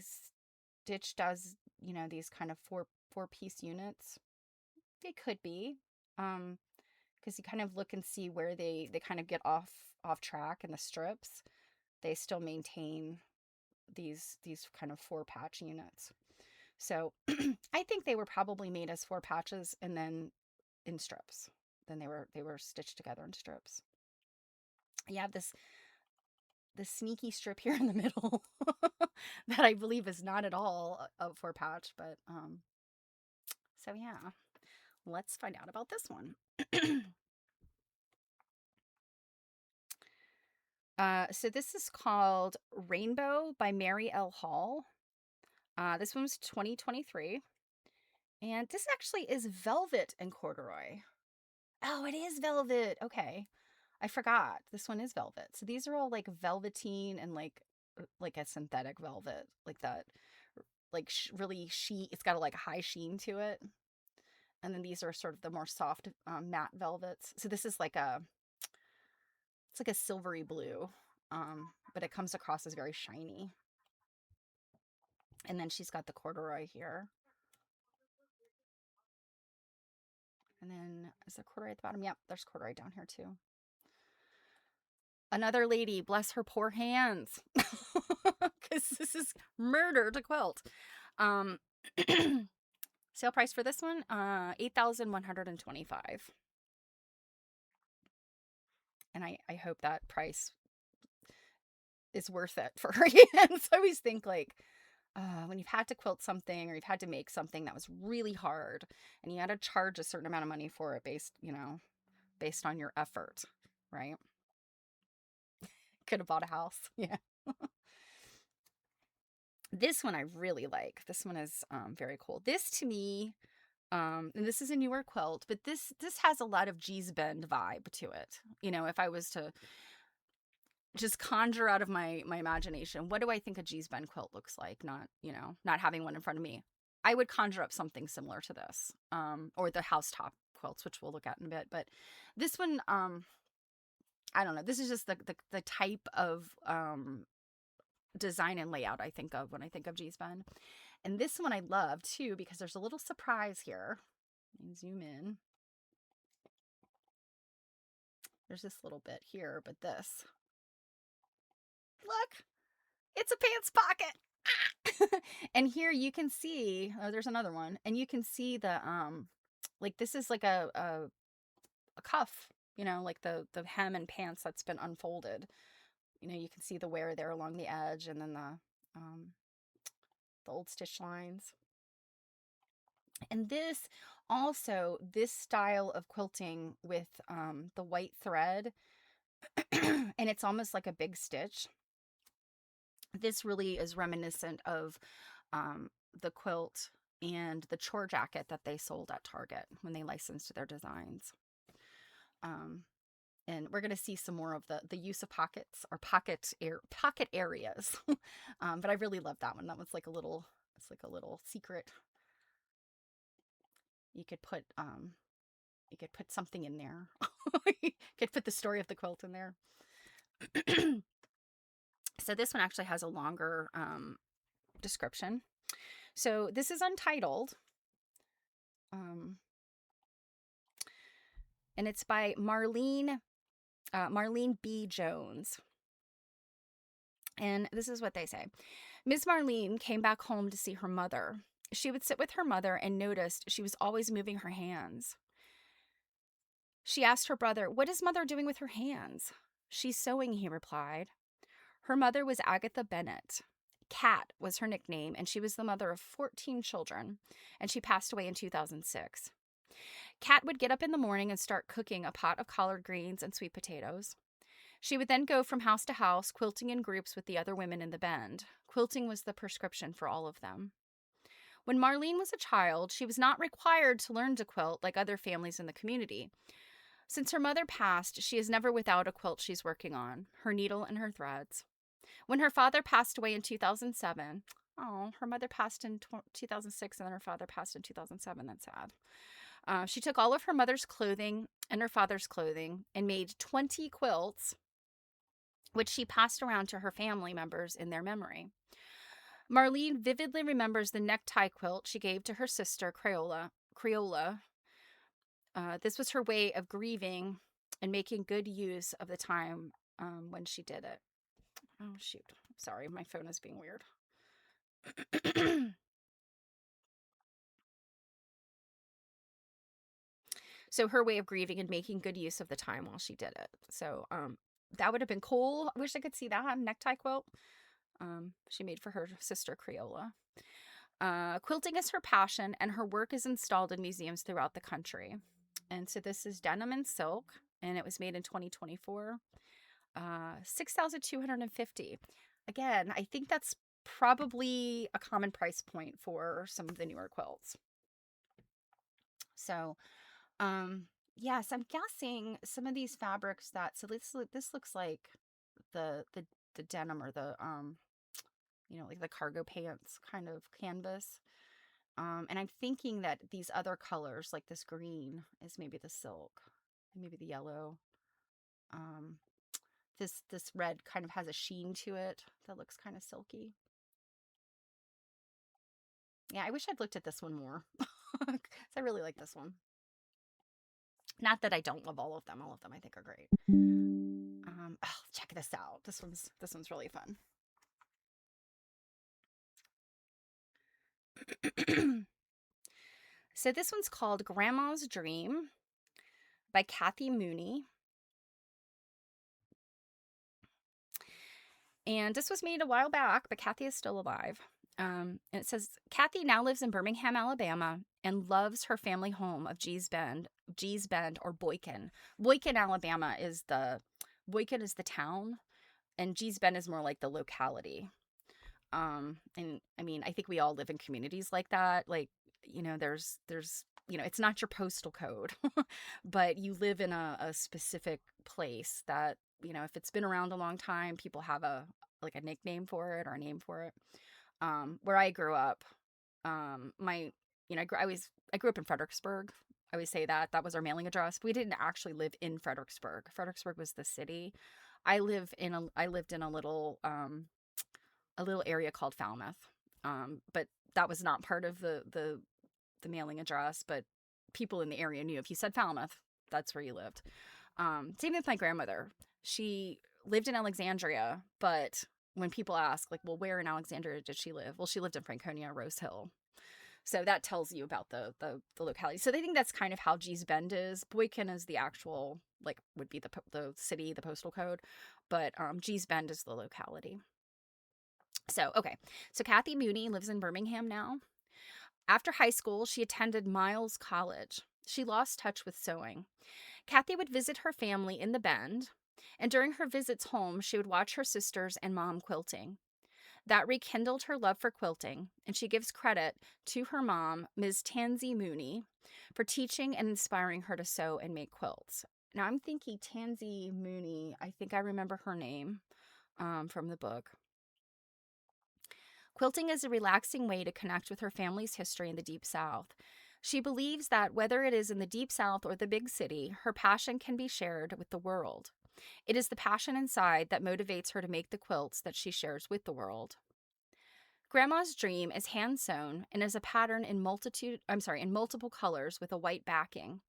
stitched as, these kind of four-piece units? They could be. Because you kind of look and see where they kind of get off track in the strips. They still maintain these kind of four patch units. So I think they were probably made as four patches and then in strips. Then they were stitched together in strips. You have this sneaky strip here in the middle that I believe is not at all a four patch, but so yeah, let's find out about this one. So this is called Rainbow by Mary L. Hall. This one was 2023. And this actually is velvet and corduroy. Oh, it is velvet. Okay. I forgot. This one is velvet. So these are all like velveteen and like a synthetic velvet, like that, like really it's got a like high sheen to it. And then these are sort of the more soft matte velvets. So this is it's like a silvery blue, but it comes across as very shiny. And then she's got the corduroy here. And then is there corduroy at the bottom? Yep, there's corduroy down here too. Another lady, bless her poor hands, because this is murder to quilt. Sale price for this one, $8,125. And I hope that price is worth it for her hands. I always think like, when you've had to quilt something or you've had to make something that was really hard and you had to charge a certain amount of money for it based on your effort, right? Could have bought a house. Yeah. This one I really like. This one is very cool. This to me, and this is a newer quilt, but this has a lot of Gee's Bend vibe to it. If I was to just conjure out of my imagination, what do I think a Gee's Bend quilt looks like? Not having one in front of me. I would conjure up something similar to this, or the housetop quilts, which we'll look at in a bit. But this one, I don't know. This is just the type of design and layout I think of when I think of Gee's Bend. And this one I love too because there's a little surprise here. Let me zoom in. There's this little bit here, but this. Look, it's a pants pocket. And here you can see, oh, there's another one, and you can see the like this is like a cuff, like the hem and pants that's been unfolded. You can see the wear there along the edge, and then the old stitch lines. And this style of quilting with the white thread, and it's almost like a big stitch. This really is reminiscent of the quilt and the chore jacket that they sold at Target when they licensed their designs. And we're going to see some more of the use of pockets or pocket areas. But I really love that one. That one's like a little secret. You could put something in there. You could put the story of the quilt in there. So this one actually has a longer description. So this is untitled. And it's by Marlene B. Jones. And this is what they say. Ms. Marlene came back home to see her mother. She would sit with her mother and noticed she was always moving her hands. She asked her brother, "What is mother doing with her hands?" "She's sewing," he replied. Her mother was Agatha Bennett. Cat was her nickname, and she was the mother of 14 children, and she passed away in 2006. Cat would get up in the morning and start cooking a pot of collard greens and sweet potatoes. She would then go from house to house, quilting in groups with the other women in the Bend. Quilting was the prescription for all of them. When Marlene was a child, she was not required to learn to quilt like other families in the community. Since her mother passed, she is never without a quilt she's working on, her needle and her threads. When her father passed away in 2007, her mother passed in 2006 and then her father passed in 2007, that's sad. She took all of her mother's clothing and her father's clothing and made 20 quilts, which she passed around to her family members in their memory. Marlene vividly remembers the necktie quilt she gave to her sister, Crayola. This was her way of grieving and making good use of the time when she did it. Oh, shoot. Sorry, my phone is being weird. So her way of grieving and making good use of the time while she did it. So that would have been cool. I wish I could see that necktie quilt she made for her sister Crayola. Quilting is her passion, and her work is installed in museums throughout the country. And so this is denim and silk, and it was made in 2024. 6,250. Again, I think that's probably a common price point for some of the newer quilts. So, yes, I'm guessing some of these fabrics that this looks like the denim or the like the cargo pants kind of canvas. And I'm thinking that these other colors, like this green, is maybe the silk, and maybe the yellow. Um, this red kind of has a sheen to it that looks kind of silky. Yeah, I wish I'd looked at this one more. 'Cause I really like this one. Not that I don't love all of them. All of them I think are great. Oh, check this out. This one's really fun. So this one's called Grandma's Dream by Kathy Mooney. And this was made a while back, but Kathy is still alive. And it says Kathy now lives in Birmingham, Alabama, and loves her family home of Gee's Bend or Boykin. Alabama is the Boykin is the town, and Gee's Bend is more like the locality. And I mean, I think we all live in communities like that. Like, there's it's not your postal code, but you live in a specific place that, if it's been around a long time, people have a nickname for it or a name for it. Where I grew up, my, I grew up in Fredericksburg. I always say that was our mailing address. We didn't actually live in Fredericksburg. Fredericksburg was the city. I lived in a little area called Falmouth. But that was not part of the mailing address, but people in the area knew if you said Falmouth, that's where you lived. Same with my grandmother. She lived in Alexandria, but when people ask, like, well, where in Alexandria did she live? Well, she lived in Franconia, Rose Hill. So that tells you about the locality. So they think that's kind of how Gee's Bend is. Boykin is the actual, like, would be the city, the postal code, but Gee's Bend is the locality. So, okay. So Kathy Mooney lives in Birmingham now. After high school, she attended Miles College. She lost touch with sewing. Kathy would visit her family in the Bend, and during her visits home, she would watch her sisters and mom quilting. That rekindled her love for quilting, and she gives credit to her mom, Ms. Tansy Mooney, for teaching and inspiring her to sew and make quilts. Now, I'm thinking Tansy Mooney, I think I remember her name from the book. Quilting is a relaxing way to connect with her family's history in the Deep South. She believes that whether it is in the Deep South or the big city, her passion can be shared with the world. It is the passion inside that motivates her to make the quilts that she shares with the world. Grandma's Dream is hand sewn and is a pattern in multiple colors with a white backing.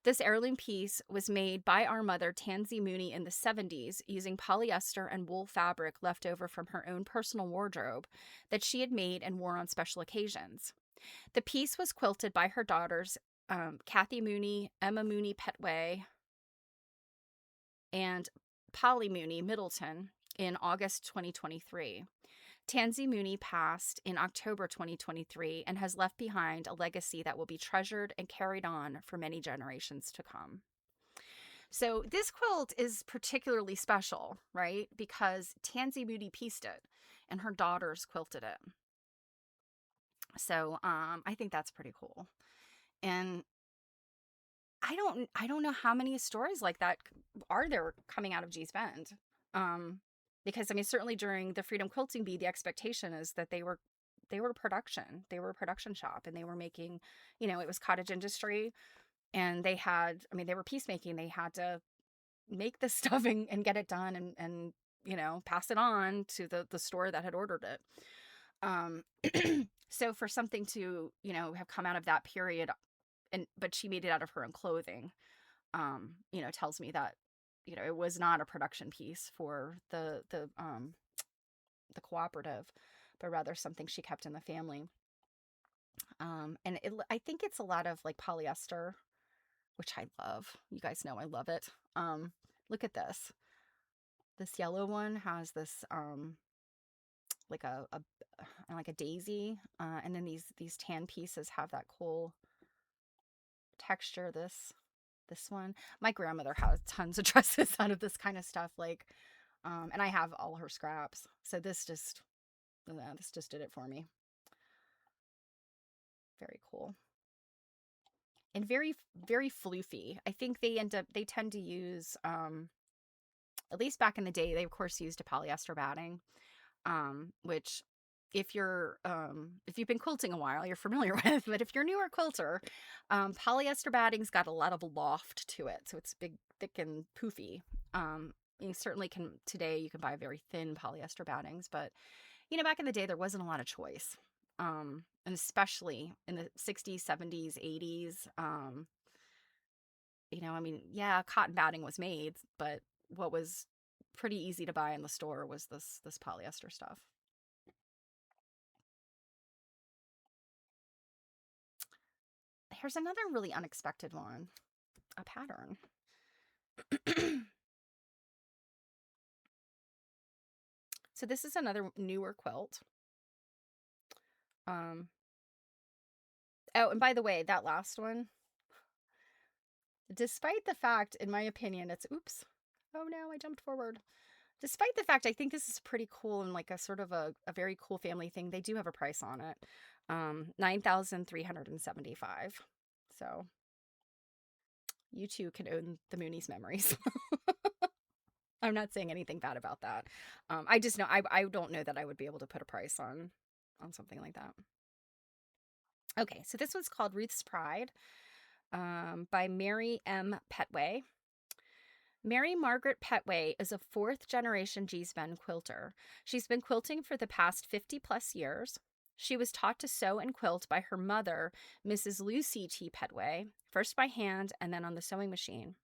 This heirloom piece was made by our mother Tansy Mooney in the 70s using polyester and wool fabric left over from her own personal wardrobe that she had made and wore on special occasions. The piece was quilted by her daughters, Kathy Mooney, Emma Mooney Petway, and Polly Mooney Middleton in August 2023. Tansy Mooney passed in October 2023 and has left behind a legacy that will be treasured and carried on for many generations to come. So this quilt is particularly special, right? Because Tansy Mooney pieced it and her daughters quilted it. So I think that's pretty cool. And I don't know how many stories like that are there coming out of Gee's Bend. Because I mean, certainly during the Freedom Quilting Bee, the expectation is that they were they were production. They were a production shop, and they were making, it was cottage industry, and they had, I mean, they were peacemaking. They had to make this stuff and get it done, and pass it on to the store that had ordered it. Um, so for something to, have come out of that period, but she made it out of her own clothing, tells me that, it was not a production piece for the cooperative, but rather something she kept in the family. And I think it's a lot of like polyester, which I love. You guys know I love it. Look at this. This yellow one has this like a like a daisy, and then these tan pieces have that cool texture. This one, my grandmother has tons of dresses out of this kind of stuff. Like, and I have all her scraps. So this just did it for me. Very cool. And very, very floofy. I think they tend to use, at least back in the day, they of course used a polyester batting, which if you've been quilting a while, you're familiar with, but if you're a newer quilter, polyester batting's got a lot of loft to it. So it's big, thick, and poofy. You certainly today you can buy very thin polyester battings, but back in the day, there wasn't a lot of choice. And especially in the 60s, 70s, 80s, I mean, yeah, cotton batting was made, but what was pretty easy to buy in the store was this polyester stuff. Here's another really unexpected one, a pattern. So this is another newer quilt. Oh, and by the way, that last one, despite the fact, in my opinion, oops, oh no, I jumped forward. Despite the fact I think this is pretty cool and like a sort of a very cool family thing, they do have a price on it. 9,375. So you too can own the Moonies memories. I'm not saying anything bad about that. I just know I don't know that I would be able to put a price on something like that. Okay, so this one's called Ruth's Pride, by Mary M. Petway. Mary Margaret Petway is a fourth generation Geesben quilter. She's been quilting for the past 50 plus years. She was taught to sew and quilt by her mother, Mrs. Lucy T. Petway, first by hand and then on the sewing machine.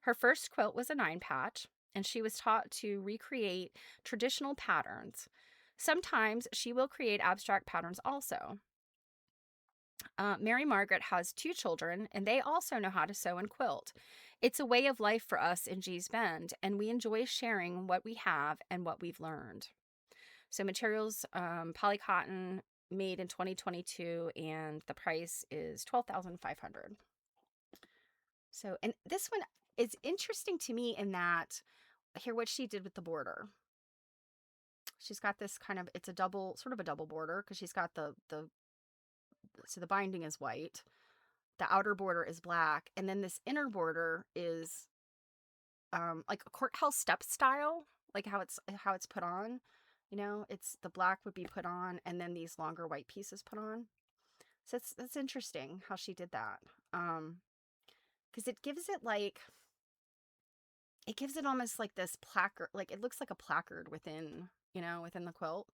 Her first quilt was a 9-patch, and she was taught to recreate traditional patterns. Sometimes she will create abstract patterns also. Mary Margaret has 2 children, and they also know how to sew and quilt. It's a way of life for us in Gee's Bend, and we enjoy sharing what we have and what we've learned. So materials, polycotton, made in 2022, and the price is $12,500. So, and this one is interesting to me in that, here what she did with the border. She's got this kind of, it's a double, sort of a double border, because she's got so the binding is white, the outer border is black, and then this inner border is like a courthouse step style, like how it's put on. It's the black would be put on, and then these longer white pieces put on. So that's interesting how she did that, because it gives it almost like this placard, like it looks like a placard within the quilt.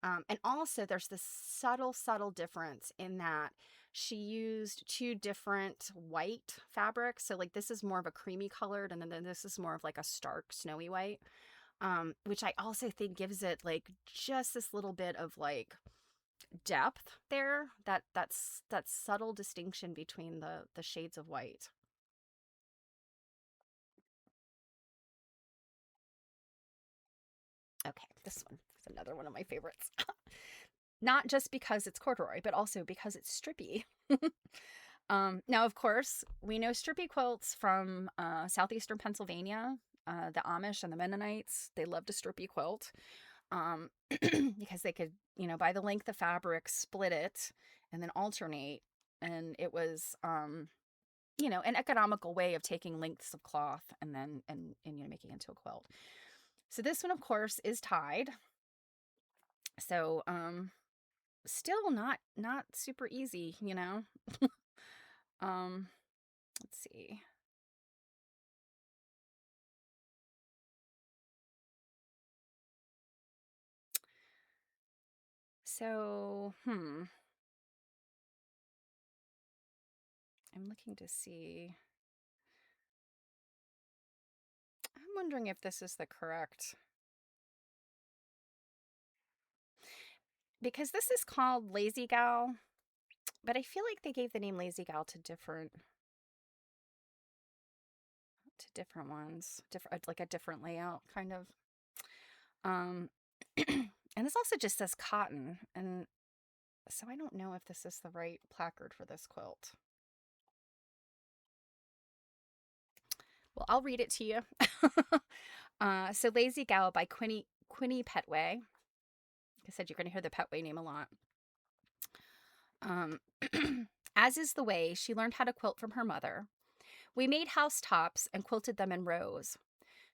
And also there's this subtle difference in that she used 2 different white fabrics. So like this is more of a creamy colored, and then this is more of like a stark snowy white, which I also think gives it like just this little bit of like depth there, that's that subtle distinction between the shades of white. Okay, this one is another one of my favorites. Not just because it's corduroy, but also because it's strippy. Now, of course, we know strippy quilts from southeastern Pennsylvania. The Amish and the Mennonites, they loved a strippy quilt, because they could, by the length of fabric, split it and then alternate. And it was, an economical way of taking lengths of cloth and then making it into a quilt. So this one, of course, is tied. So still not super easy, you know. um let's see. So, I'm looking to see. I'm wondering if this is the correct, because this is called Lazy Gal, but I feel like they gave the name Lazy Gal to different ones, different, like a different layout kind of. Um and this also just says cotton, and so I don't know if this is the right placard for this quilt. Well, I'll read it to you. So Lazy Gal by Quinny Petway. Like I said, you're going to hear the Petway name a lot. As is the way, she learned how to quilt from her mother. We made house tops and quilted them in rows.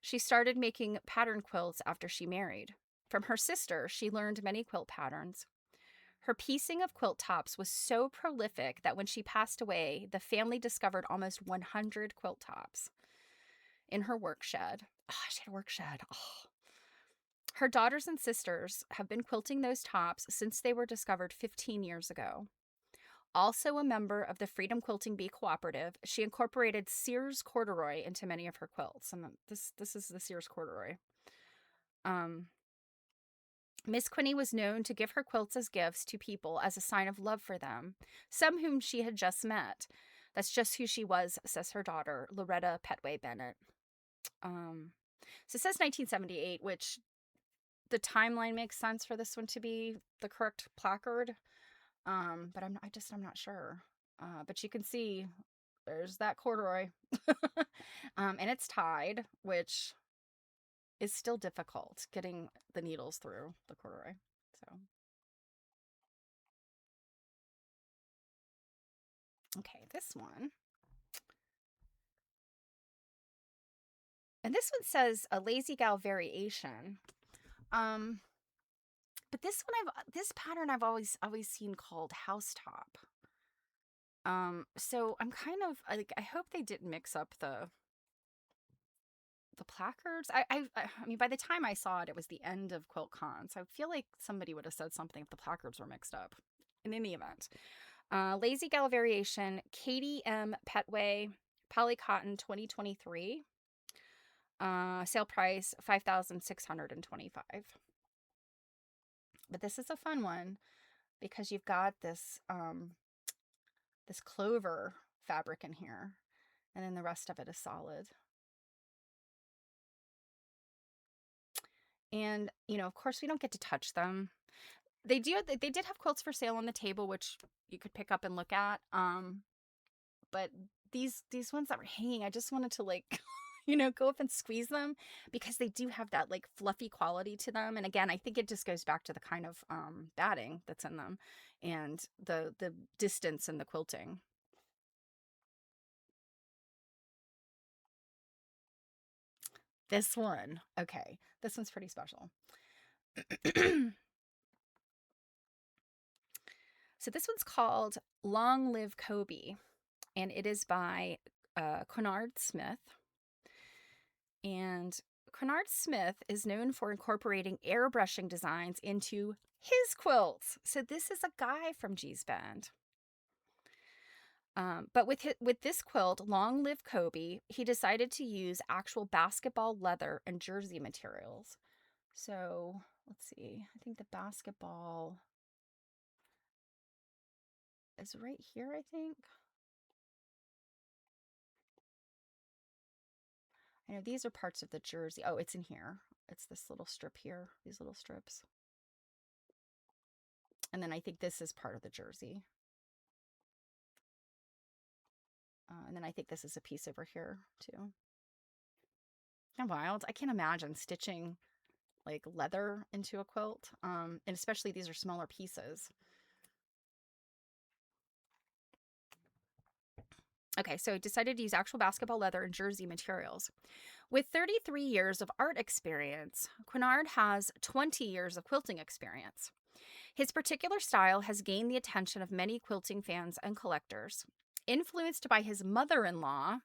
She started making pattern quilts after she married. From her sister, she learned many quilt patterns. Her piecing of quilt tops was so prolific that when she passed away, the family discovered almost 100 quilt tops in her work shed. Oh, she had a work shed. Oh. Her daughters and sisters have been quilting those tops since they were discovered 15 years ago. Also a member of the Freedom Quilting Bee Cooperative, she incorporated Sears corduroy into many of her quilts. And this is the Sears corduroy. Miss Quinny was known to give her quilts as gifts to people as a sign of love for them, some whom she had just met. That's just who she was, says her daughter, Loretta Petway Bennett. So it says 1978, which the timeline makes sense for this one to be the correct placard. But I'm not sure. But you can see there's that corduroy. And it's tied, which is still difficult getting the needles through the corduroy. So, okay, this one. And this one says a Lazy Gal variation. Um, but this pattern I've always seen called housetop. So I'm kind of like, I hope they didn't mix up the placards. I mean, by the time I saw it, it was the end of Quiltcon, so I feel like somebody would have said something if the placards were mixed up. In any event, Lazy Gal variation, Katie M. Petway, Polycotton 2023. Sale price $5,625. But this is a fun one because you've got this clover fabric in here, and then the rest of it is solid. And, you know, of course, we don't get to touch them. They did have quilts for sale on the table, which you could pick up and look at. But these ones that were hanging, I just wanted to like, you know, go up and squeeze them because they do have that like fluffy quality to them. And again, I think it just goes back to the kind of batting that's in them and the distance in the quilting. This one, okay, this one's pretty special. So this one's called Long Live Kobe, and it is by Quinard Smith. And Quinard Smith is known for incorporating airbrushing designs into his quilts. So this is a guy from G's Bend. But with this quilt, Long Live Kobe, he decided to use actual basketball leather and jersey materials. So let's see. I think the basketball is right here, I think. I know these are parts of the jersey. Oh, it's in here. It's this little strip here, these little strips. And then I think this is part of the jersey. And then I think this is a piece over here too. Kind of wild. I can't imagine stitching like leather into a quilt. And especially these are smaller pieces. Okay, so I decided to use actual basketball leather and jersey materials. With 33 years of art experience, Quinard has 20 years of quilting experience. His particular style has gained the attention of many quilting fans and collectors. Influenced by his mother-in-law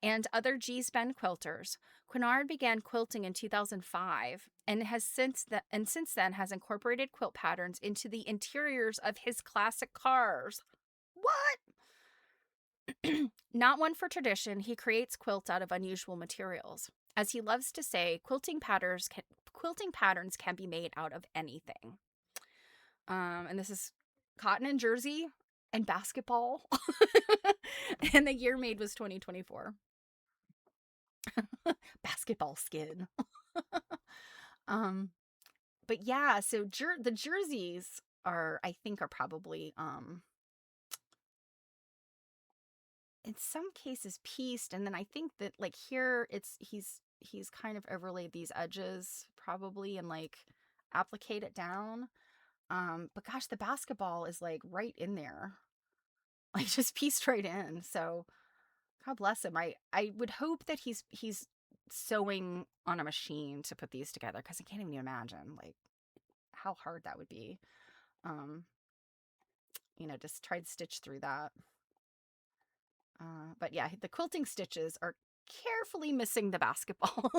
and other G-Spend quilters, Quinard began quilting in 2005 and since then has incorporated quilt patterns into the interiors of his classic cars. What? Not one for tradition, he creates quilts out of unusual materials. As he loves to say, quilting patterns can be made out of anything. And this is cotton and jersey and basketball. And the year made was 2024. Basketball skin. But yeah, so the jerseys I think are probably in some cases pieced, and then I think that like here he's kind of overlaid these edges probably and like applicate it down. But gosh, the basketball is like right in there. Like just pieced right in. So God bless him. I would hope that he's sewing on a machine to put these together, because I can't even imagine like how hard that would be. Um, just try to stitch through that. But yeah, the quilting stitches are carefully missing the basketball.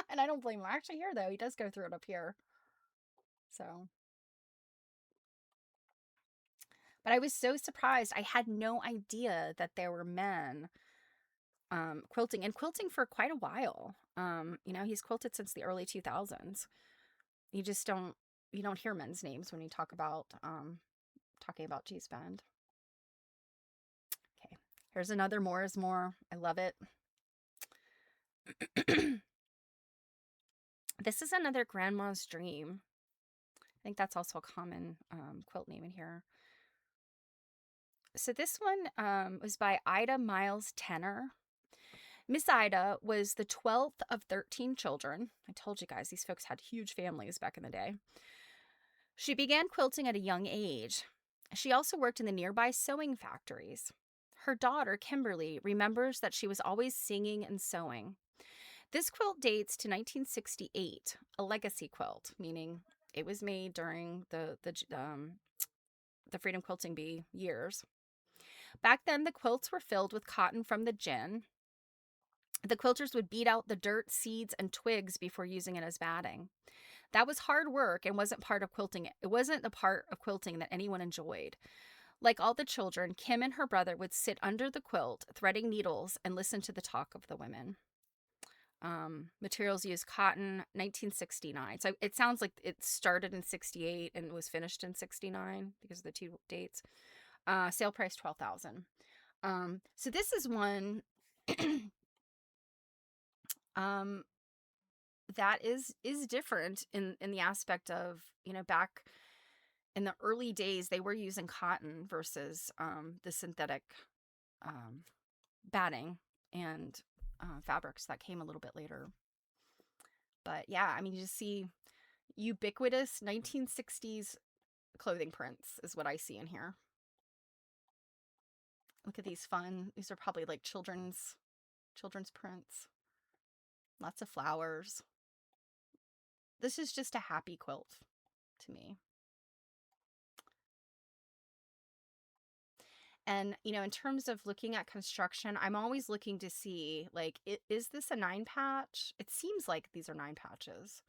And I don't blame him. Actually, here though, he does go through it up here. So, but I was so surprised. I had no idea that there were men quilting for quite a while. He's quilted since the early 2000s. You just don't hear men's names when you talk about talking about G-Spend. Okay, here's another more is more. I love it. This is another Grandma's Dream. I think that's also a common quilt name in here. So this one was by Ida Miles Tenner. Miss Ida was the 12th of 13 children. I told you guys, these folks had huge families back in the day. She began quilting at a young age. She also worked in the nearby sewing factories. Her daughter, Kimberly, remembers that she was always singing and sewing. This quilt dates to 1968, a legacy quilt, meaning it was made during the Freedom Quilting Bee years. Back then, the quilts were filled with cotton from the gin. The quilters would beat out the dirt, seeds, and twigs before using it as batting. That was hard work and wasn't part of quilting. It wasn't the part of quilting that anyone enjoyed. Like all the children, Kim and her brother would sit under the quilt, threading needles, and listen to the talk of the women. Materials used cotton, 1969. So it sounds like it started in 68 and was finished in 69 because of the two dates. Sale price $12,000. So this is one that is different in the aspect of, back in the early days they were using cotton versus the synthetic batting and fabrics that came a little bit later. But yeah, I mean, you just see ubiquitous 1960s clothing prints is what I see in here. Look at these these are probably like children's prints. Lots of flowers. This is just a happy quilt to me. And, in terms of looking at construction, I'm always looking to see, like, is this a 9 patch? It seems like these are 9 patches.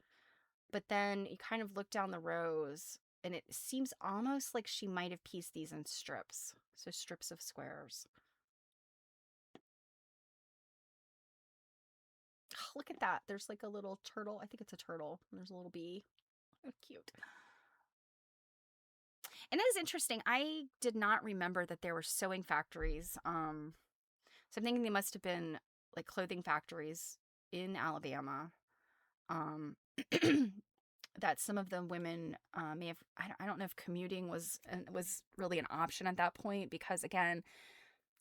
But then you kind of look down the rows, and it seems almost like she might have pieced these in strips. So strips of squares. Oh, look at that. There's like a little turtle. I think it's a turtle. There's a little bee. Oh, cute. And it is interesting. I did not remember that there were sewing factories. So I'm thinking they must have been like clothing factories in Alabama. That some of the women may have. I don't know if commuting was really an option at that point, because again,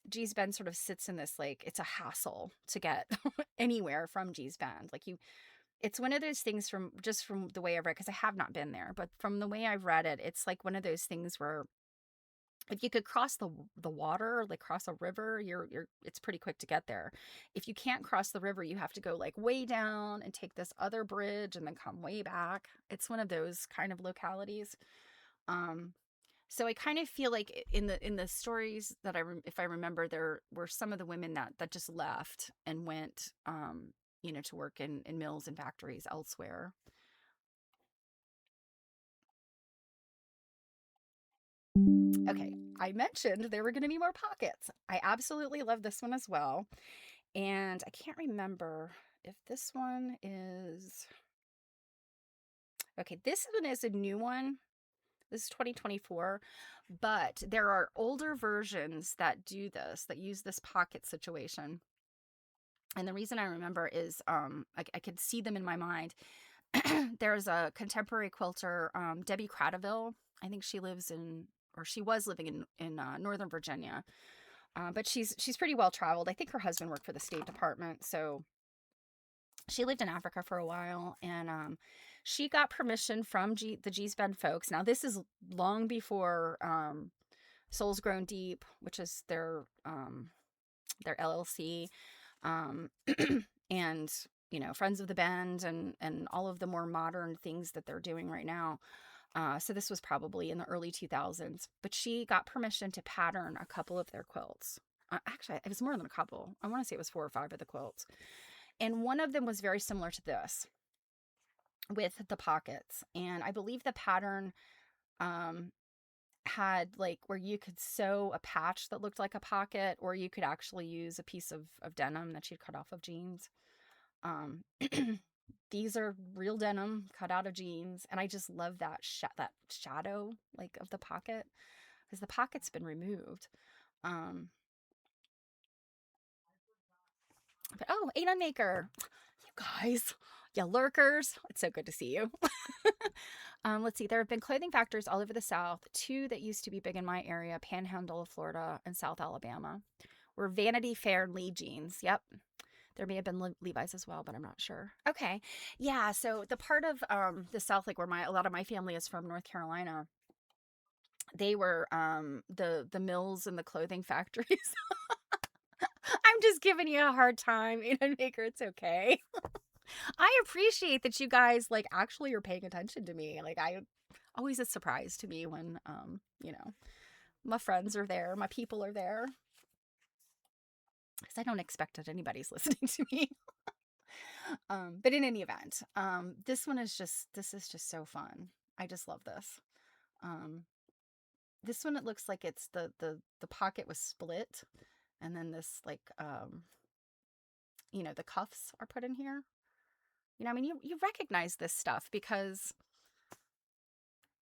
G-Spend sort of sits in this like it's a hassle to get anywhere from G-Spend. Like it's one of those things from the way I've read, because I have not been there, but from the way I've read it, it's like one of those things where if you could cross the water, like cross a river, it's pretty quick to get there. If you can't cross the river, you have to go like way down and take this other bridge and then come way back. It's one of those kind of localities. Um, so I kind of feel like in the stories that if I remember, there were some of the women that just left and went, to work in mills and factories elsewhere. Okay, I mentioned there were going to be more pockets. I absolutely love this one as well. And I can't remember if this one is. Okay, this one is a new one. This is 2024, but there are older versions that do this, that use this pocket situation. And the reason I remember is I could see them in my mind. There's a contemporary quilter, Debbie Cradaville. I think she lives in, or she was living in Northern Virginia, but she's pretty well traveled. I think her husband worked for the State Department, so she lived in Africa for a while, and she got permission from the G's Bend folks. Now this is long before Souls Grown Deep, which is their LLC, um, and Friends of the Bend, and all of the more modern things that they're doing right now. So this was probably in the early 2000s, but she got permission to pattern a couple of their quilts. Actually, it was more than a couple. I want to say it was 4 or 5 of the quilts. And one of them was very similar to this with the pockets. And I believe the pattern um, had like where you could sew a patch that looked like a pocket, or you could actually use a piece of denim that she'd cut off of jeans. Um, these are real denim cut out of jeans, and I just love that shadow like of the pocket, because the pocket's been removed. Um, but oh, Aiden Maker, you guys, you lurkers, it's so good to see you. Let's see, there have been clothing factories all over the South. Two that used to be big in my area, Panhandle of Florida and South Alabama, were Vanity Fair and Lee jeans. Yep. There may have been Levi's as well, but I'm not sure. Okay. Yeah. So the part of the South, like where a lot of my family is from, North Carolina, they were the mills and the clothing factories. I'm just giving you a hard time, Aiden Maker. It's okay. I appreciate that you guys like actually are paying attention to me. Like I always a surprise to me when my friends are there, my people are there. Because I don't expect that anybody's listening to me. But in any event, this is just so fun. I just love this. Um, this one, it looks like it's the pocket was split, and then this like the cuffs are put in here. I mean, you recognize this stuff because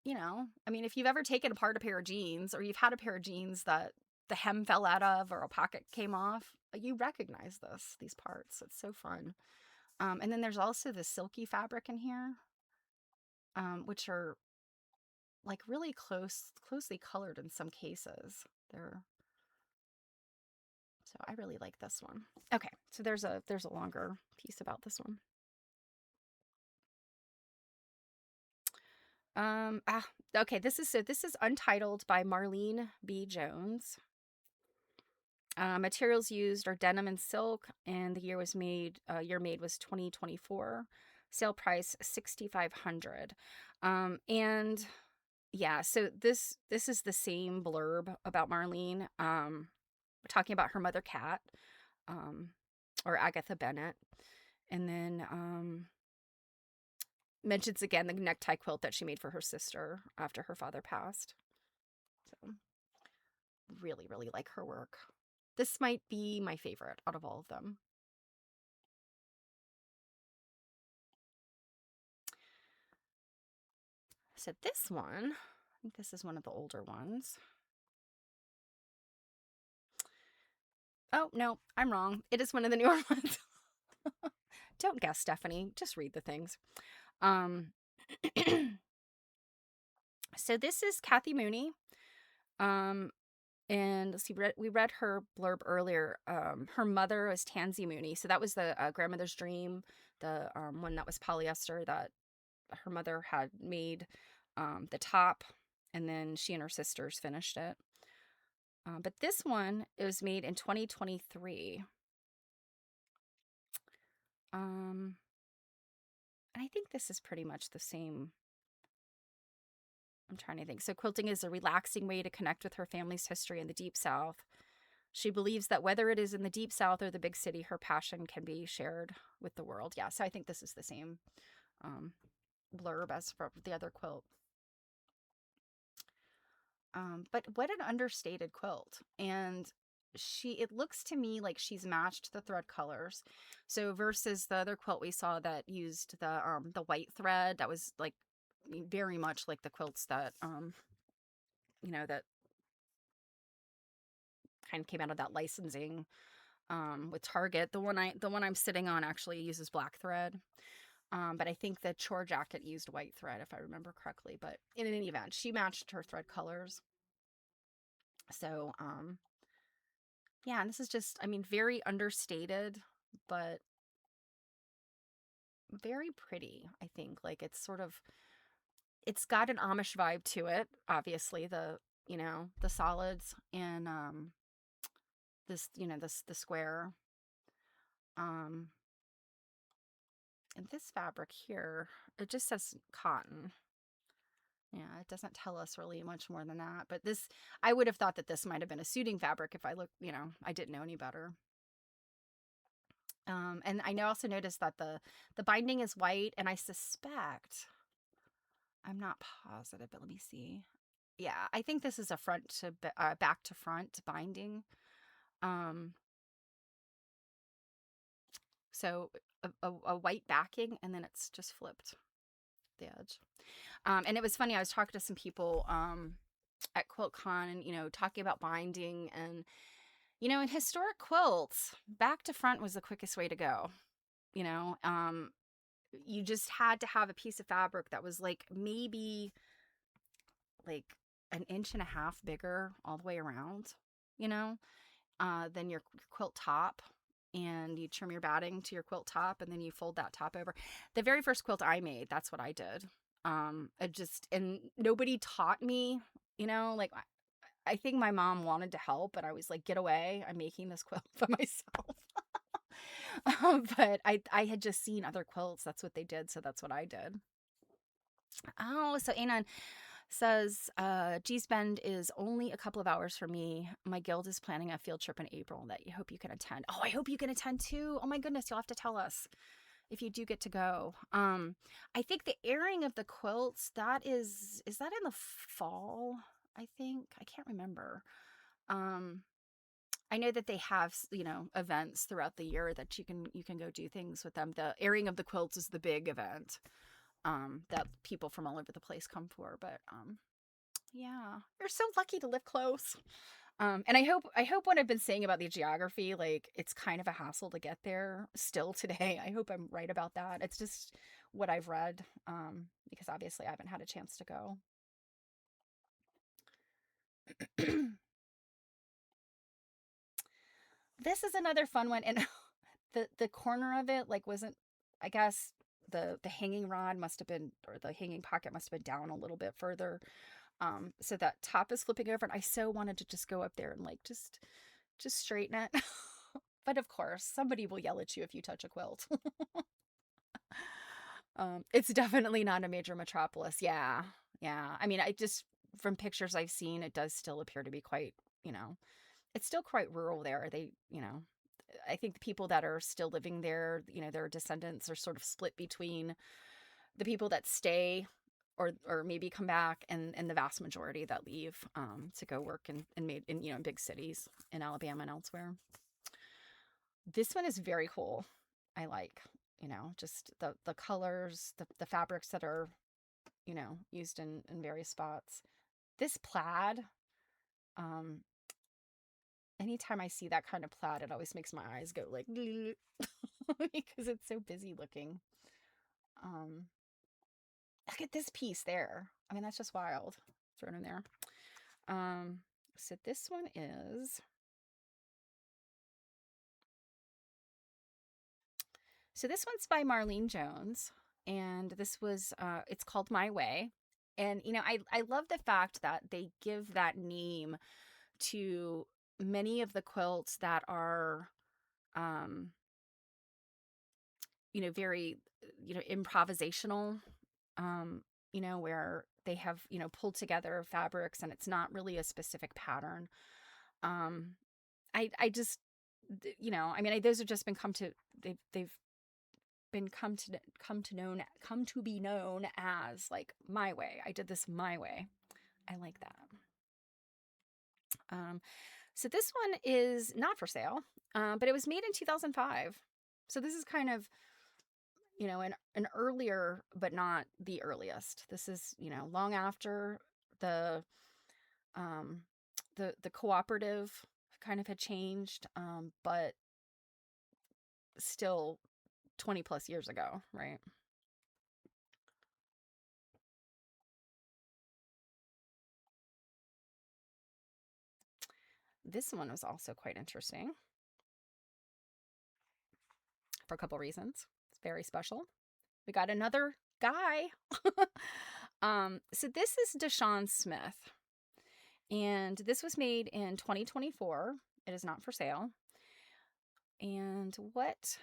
I mean, if you've ever taken apart a pair of jeans, or you've had a pair of jeans that the hem fell out of, or a pocket came off, you recognize these parts. It's so fun. And then there's also the silky fabric in here, which are like really closely colored in some cases. They're So I really like this one. Okay, so there's a longer piece about this one. Um, ah, okay, this is Untitled by Marlene B. Jones. Materials used are denim and silk, and the year made was 2024. Sale price 6,500. And yeah, so this is the same blurb about Marlene. Talking about her mother cat, um, or Agatha Bennett, and then mentions again the necktie quilt that she made for her sister after her father passed. So really, really like her work. This might be my favorite out of all of them. So this one, I think this is one of the older ones. Oh, no, I'm wrong. It is one of the newer ones. Don't guess, Stephanie. Just read the things. Um, so this is Kathy Mooney. And let's see, we read her blurb earlier. Her mother was Tansy Mooney. So that was the Grandmother's Dream, the one that was polyester that her mother had made the top, and then she and her sisters finished it. But this one, it was made in 2023. And I think this is pretty much the same I'm trying to think. So, quilting is a relaxing way to connect with her family's history in the Deep South. She believes that whether it is in the Deep South or the big city, her passion can be shared with the world. Yeah, so I think this is the same um, blurb as for the other quilt. But what an understated quilt. And it looks to me like she's matched the thread colors. So versus the other quilt we saw that used the white thread that was like very much like the quilts that that kind of came out of that licensing with Target. The one I'm sitting on actually uses black thread. But I think the chore jacket used white thread if I remember correctly. But in any event, she matched her thread colors. So yeah, and this is just, I mean, very understated, but very pretty, I think. Like it's got an Amish vibe to it, obviously, the solids and the square. Um and this fabric here, it just says cotton. Yeah, it doesn't tell us really much more than that. But this, I would have thought that this might have been a suiting fabric if I didn't know any better. And I also noticed that the binding is white, and I suspect, I'm not positive, but let me see. Yeah, I think this is a back to front binding. Um, so a white backing, and then it's just flipped the edge. And it was funny. I was talking to some people at Quiltcon, and talking about binding, and in historic quilts, back to front was the quickest way to go. You know, you just had to have a piece of fabric that was like maybe like an inch and a half bigger all the way around, you know, than your quilt top. And you trim your batting to your quilt top, and then you fold that top over. The very first quilt I made, that's what I did. And nobody taught me, like I think my mom wanted to help, and I was like, get away. I'm making this quilt by myself. But I had just seen other quilts. That's what they did. So that's what I did. Oh, so Anon says, G's Bend is only a couple of hours from me. My guild is planning a field trip in April that you hope you can attend. Oh, I hope you can attend too. Oh my goodness, you'll have to tell us if you do get to go. I think the airing of the quilts, is that in the fall? I think. I can't remember. I know that they have, events throughout the year that you can go do things with them. The airing of the quilts is the big event that people from all over the place come for. But yeah, you're so lucky to live close. And I hope what I've been saying about the geography, like it's kind of a hassle to get there still today. I hope I'm right about that. It's just what I've read, because obviously I haven't had a chance to go. This is another fun one, and the corner of it like wasn't, I guess the hanging rod must have been, or the hanging pocket must have been down a little bit further. So that top is flipping over, and I so wanted to just go up there and like just straighten it. But of course, somebody will yell at you if you touch a quilt. It's definitely not a major metropolis. Yeah. Yeah. I mean, I just, from pictures I've seen, it does still appear to be quite, it's still quite rural there. I think the people that are still living there, their descendants are sort of split between the people that stay or maybe come back, and the vast majority that leave to go work in big cities in Alabama and elsewhere. This one is very cool. I like, just the colors, the fabrics that are, used in various spots. This plaid, um, anytime I see that kind of plaid, it always makes my eyes go like, because it's so busy looking. Um, Look at this piece there. I mean, that's just wild. Thrown in there. Um, so this one is, this one's by Marlene Jones, and it's called My Way. And, I love the fact that they give that name to many of the quilts that are, um, very, improvisational. where they have, pulled together fabrics and it's not really a specific pattern. Um, I just, I mean, those have just been they've been come to be known as like my way. I did this my way. I like that. Um, so this one is not for sale, but it was made in 2005. So this is kind of, an earlier, but not the earliest. This is, long after the um, the cooperative kind of had changed, but still 20 plus years ago, right? This one was also quite interesting for a couple reasons. It's very special. We got another guy. So this is Deshaun Smith, and this was made in 2024. It is not for sale. And what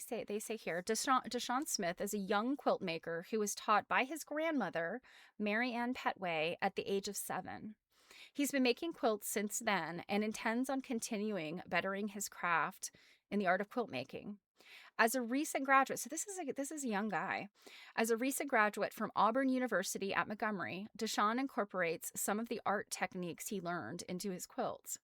they say here, Deshaun Smith is a young quilt maker who was taught by his grandmother, Mary Ann Petway, at the age of 7. He's been making quilts since then and intends on continuing bettering his craft in the art of quilt making. As a recent graduate, so this is a young guy. As a recent graduate from Auburn University at Montgomery, Deshaun incorporates some of the art techniques he learned into his quilts.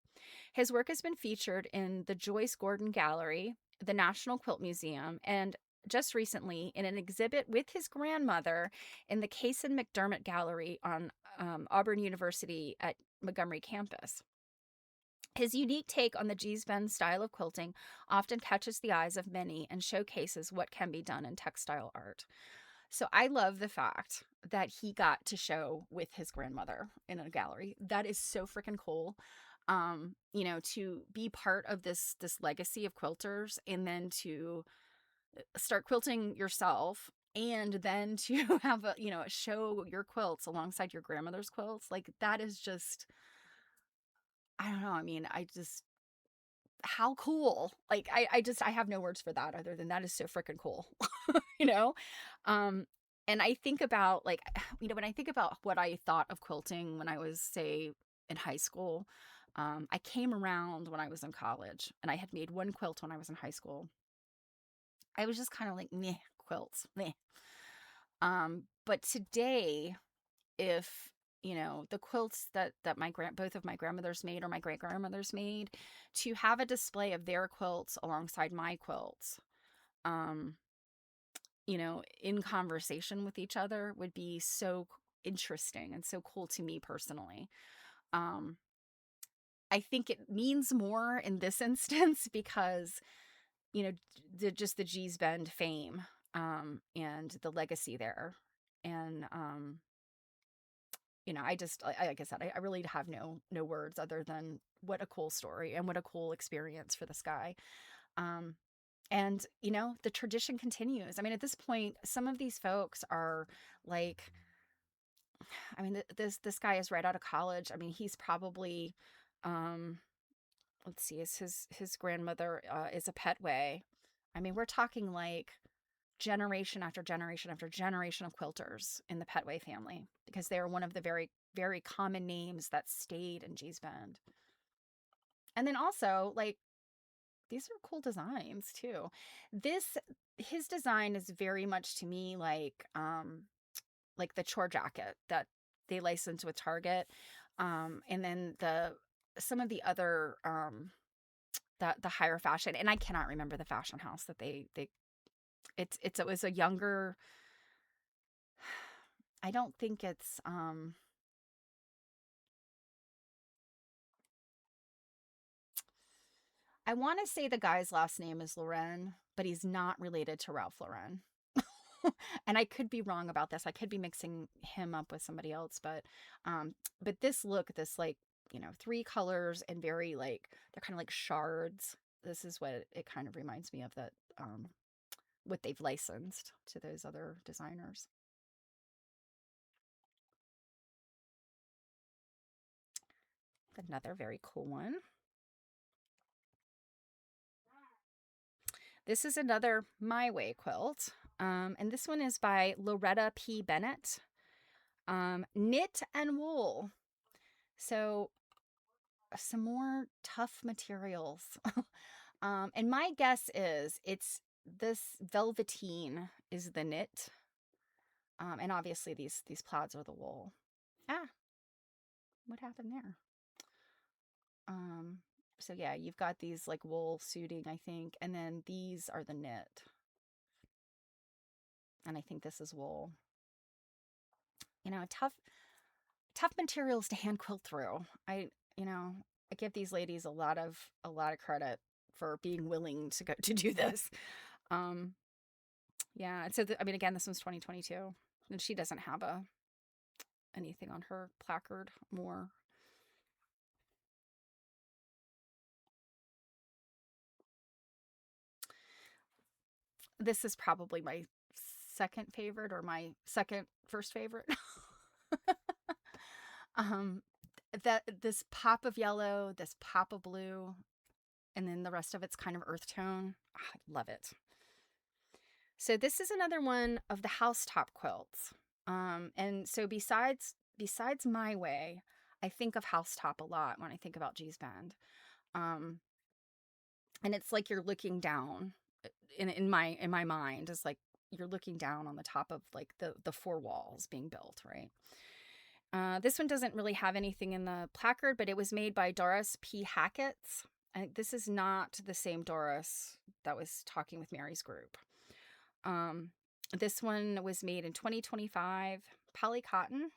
His work has been featured in the Joyce Gordon Gallery, the National Quilt Museum, and just recently in an exhibit with his grandmother in the Cason McDermott Gallery on Auburn University at Montgomery campus. His unique take on the Gee's Bend style of quilting often catches the eyes of many and showcases what can be done in textile art. So I love the fact that he got to show with his grandmother in a gallery. That is so freaking cool. To be part of this legacy of quilters and then to start quilting yourself and then to have show your quilts alongside your grandmother's quilts. Like that is just, I don't know. I mean, I just, how cool. Like I have no words for that other than that is so freaking cool. you know? Um, and I think about like, when I think about what I thought of quilting when I was, say, in high school, I came around when I was in college and I had made one quilt when I was in high school. I was just kind of like, meh, quilts, meh. But today, if the quilts that both of my grandmothers made or my great grandmothers made, to have a display of their quilts alongside my quilts, um, in conversation with each other would be so interesting and so cool to me personally. Um, I think it means more in this instance because, just the Gee's Bend fame, and the legacy there. And, like I said, I really have no words other than what a cool story and what a cool experience for this guy. Um, and the tradition continues. I mean, at this point, some of these folks are like, I mean, this guy is right out of college. I mean, he's probably, um, let's see, is his grandmother is a Petway. I mean, we're talking like generation after generation after generation of quilters in the Petway family because they are one of the very, very common names that stayed in Gee's Bend. And then also, like, these are cool designs too. This his design is very much to me like the chore jacket that they licensed with Target. And then some of the other the higher fashion, and I cannot remember the fashion house that they it was a younger, I don't think it's I want to say the guy's last name is Lauren, but he's not related to Ralph Lauren. And I could be wrong about this. I could be mixing him up with somebody else, but this look, this like, three colors and very like they're kind of like shards. This is what it kind of reminds me of, that what they've licensed to those other designers. Another very cool one. This is another My Way quilt. And this one is by Loretta P. Bennett. Knit and wool. So some more tough materials. And my guess is it's this velveteen is the knit. And obviously these plaids are the wool. Ah, what happened there? Um, so yeah, you've got these like wool suiting, I think, and then these are the knit. And I think this is wool. Tough materials to hand quilt through. You know, I give these ladies a lot of credit for being willing to go to do this. Um, yeah, and so I mean, again, this one's 2022, and she doesn't have a anything on her placard more. This is probably my second favorite or my second first favorite. um, that this pop of yellow, this pop of blue, and then the rest of it's kind of earth tone. I love it. So this is another one of the housetop quilts. And so besides my way, I think of housetop a lot when I think about G's Bend. Um, and it's like you're looking down in my mind. It's like you're looking down on the top of like the four walls being built, right? This one doesn't really have anything in the placard, but it was made by Doris P. Hackett's. This is not the same Doris that was talking with Mary's group. This one was made in 2025, poly cotton,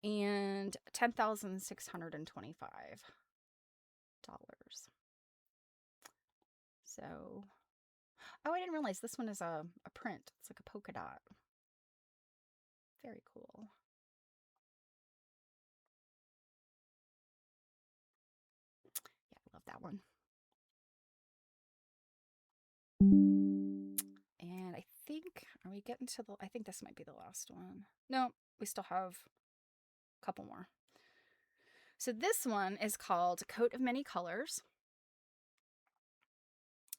and $10,625. So, oh, I didn't realize this one is a print. It's like a polka dot. Very cool. Yeah, I love that one. And I think, are we getting to I think this might be the last one. No, we still have a couple more. So this one is called Coat of Many Colors.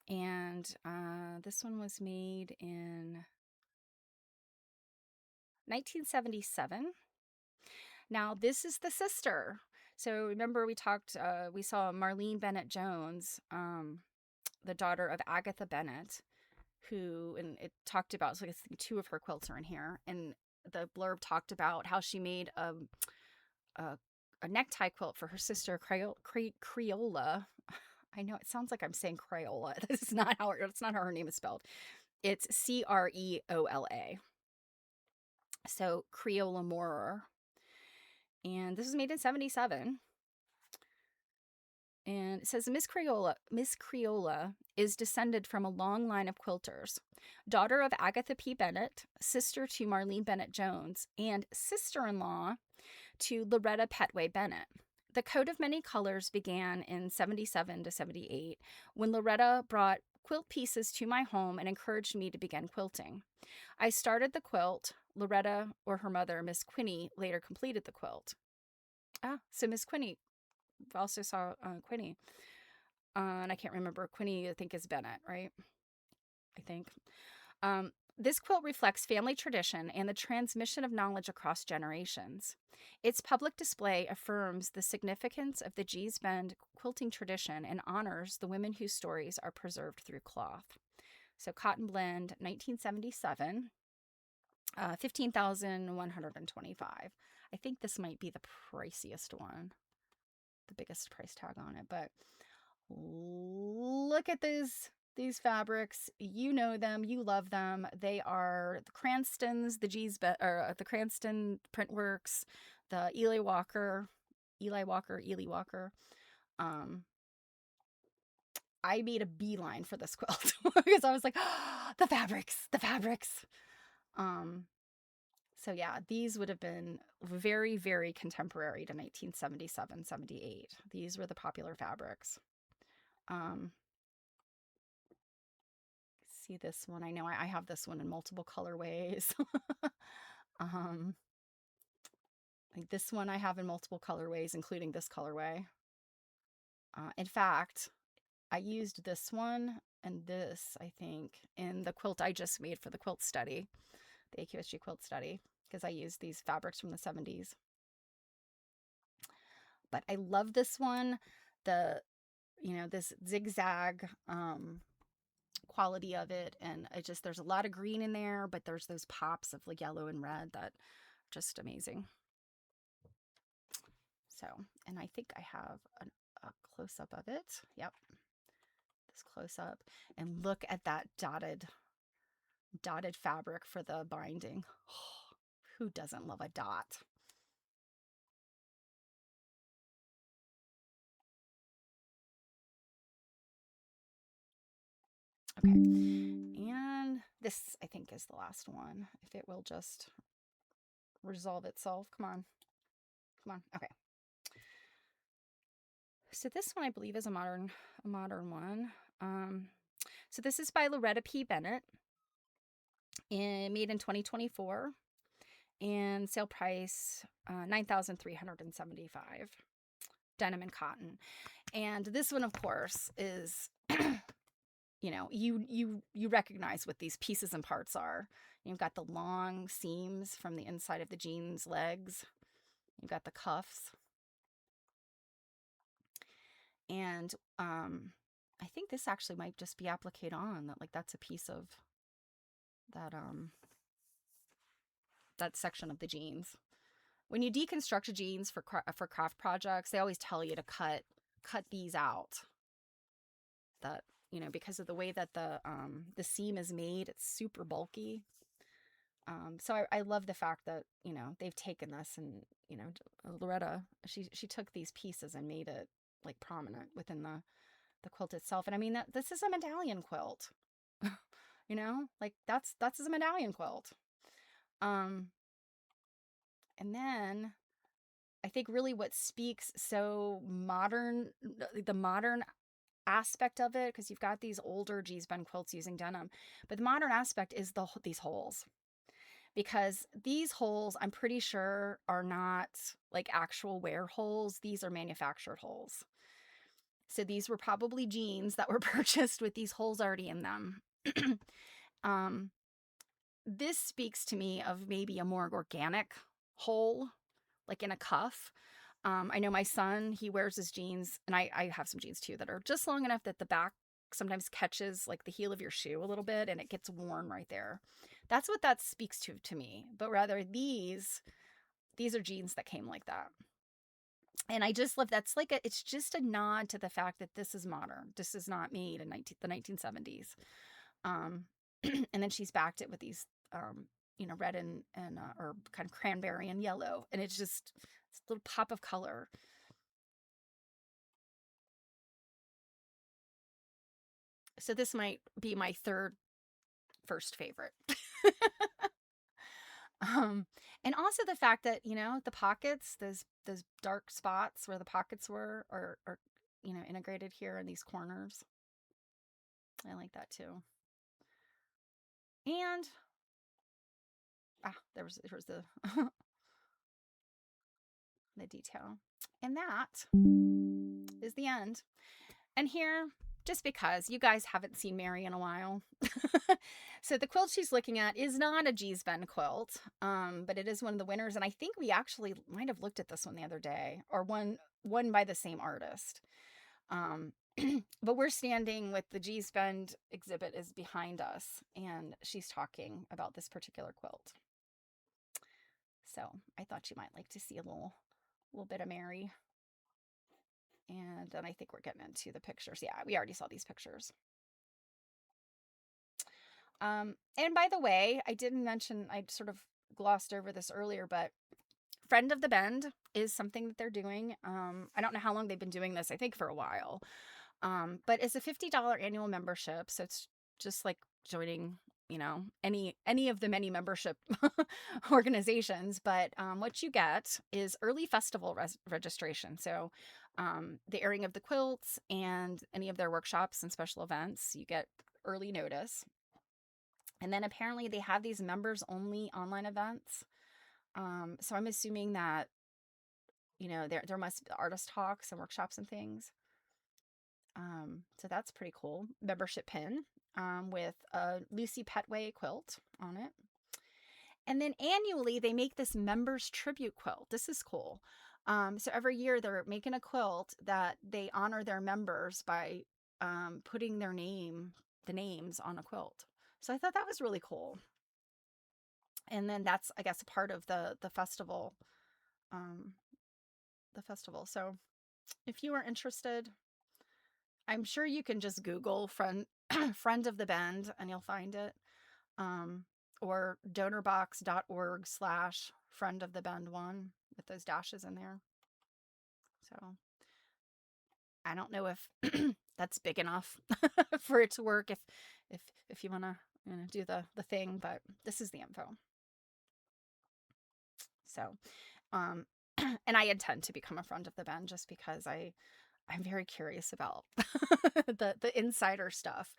And this one was made in 1977. Now, this is the sister. So remember we saw Marlene Bennett Jones, the daughter of Agatha Bennett, and it talked about, so I think two of her quilts are in here. And the blurb talked about how she made a necktie quilt for her sister, Creola. I know it sounds like I'm saying Crayola. That's not how her name is spelled. It's Creola. So Creola Moorer. And this was made in 77. And it says Miss Creola is descended from a long line of quilters, daughter of Agatha P. Bennett, sister to Marlene Bennett Jones, and sister-in-law to Loretta Petway Bennett. The Coat of Many Colors began in 77 to 78 when Loretta brought quilt pieces to my home and encouraged me to begin quilting. I started the quilt. Loretta, or her mother, Miss Quinny, later completed the quilt. So Miss Quinny also saw Quinny. And I can't remember. Quinny, I think, is Bennett, right? I think. This quilt reflects family tradition and the transmission of knowledge across generations. Its public display affirms the significance of the G's Bend quilting tradition and honors the women whose stories are preserved through cloth. So Cotton Blend, 1977, 15,125. I think this might be the priciest one, the biggest price tag on it, but look at these fabrics. You know them, you love them. They are the Cranstons, the Cranston Printworks, the Ely Walker. I made a beeline for this quilt because I was like, oh, the fabrics. So yeah, these would have been very, very contemporary to 1977, 78. These were the popular fabrics. See this one. I know I have this one in multiple colorways. Like this one I have in multiple colorways, including this colorway. In fact, I used this one and this, I think, in the quilt I just made for the quilt study, the AQSG quilt study. because I use these fabrics from the 70s. But I love this one. This zigzag quality of it, and there's a lot of green in there, but there's those pops of like yellow and red that are just amazing. So, and I think I have a close up of it. Yep, this close up, and look at that dotted fabric for the binding. Who doesn't love a dot? Okay, and this I think is the last one. If it will just resolve itself. Come on. Come on. Okay. So this one I believe is a modern one. So this is by Loretta P. Bennett, and made in 2024, and sale price $9,375. Denim and cotton. And this one, of course, is you recognize what these pieces and parts are. You've got the long seams from the inside of the jeans legs. You've got the cuffs. And I think this actually might just be applique on, that like that's a piece of that section of the jeans. When you deconstruct jeans for craft projects, they always tell you to cut these out. That, because of the way that the seam is made, it's super bulky. So I love the fact that, they've taken this and, Loretta, she took these pieces and made it like prominent within the quilt itself. And I mean, that this is a medallion quilt, like that's a medallion quilt. And then I think really what speaks so modern, the modern aspect of it, because you've got these older Geesbend quilts using denim, but the modern aspect is these holes. Because these holes, I'm pretty sure, are not like actual wear holes. These are manufactured holes. So these were probably jeans that were purchased with these holes already in them. This speaks to me of maybe a more organic hole, like in a cuff. I know my son, he wears his jeans, and I have some jeans too that are just long enough that the back sometimes catches like the heel of your shoe a little bit and it gets worn right there. That's what that speaks to me. But rather these are jeans that came like that. And I just love, that's like it's just a nod to the fact that this is modern. This is not made in the 1970s. And then she's backed it with these red and or kind of cranberry and yellow, and it's a little pop of color. So this might be my first favorite. And also the fact that, the pockets, those dark spots where the pockets were are integrated here in these corners. I like that too. And there was the the detail. And that is the end. And here, just because you guys haven't seen Mary in a while. So the quilt she's looking at is not a Geesbend quilt, but it is one of the winners. And I think we actually might have looked at this one the other day, or one by the same artist. But we're standing with the Geesbend exhibit is behind us, and she's talking about this particular quilt. So I thought you might like to see a little bit of Mary. And then I think we're getting into the pictures. Yeah, we already saw these pictures. And by the way, I didn't mention, I sort of glossed over this earlier, but Friend of the Bend is something that they're doing. I don't know how long they've been doing this, I think for a while. But it's a $50 annual membership. So it's just like joining, any of the many membership organizations. But what you get is early festival registration. So the airing of the quilts and any of their workshops and special events, you get early notice. And then apparently they have these members only online events. So I'm assuming that, there must be artist talks and workshops and things. So that's pretty cool. Membership pin with a Lucy Petway quilt on it. And then annually, they make this members tribute quilt. This is cool. So every year they're making a quilt that they honor their members by putting the names on a quilt. So I thought that was really cool. And then that's, I guess, a part of the festival. Um, the festival. So if you are interested, I'm sure you can just Google friend of the Bend and you'll find it. Or donorbox.org/friend of the Bend one with those dashes in there. So I don't know if that's big enough for it to work if you want to do the thing, but this is the info. So, and I intend to become a friend of the Bend just because I'm very curious about the insider stuff.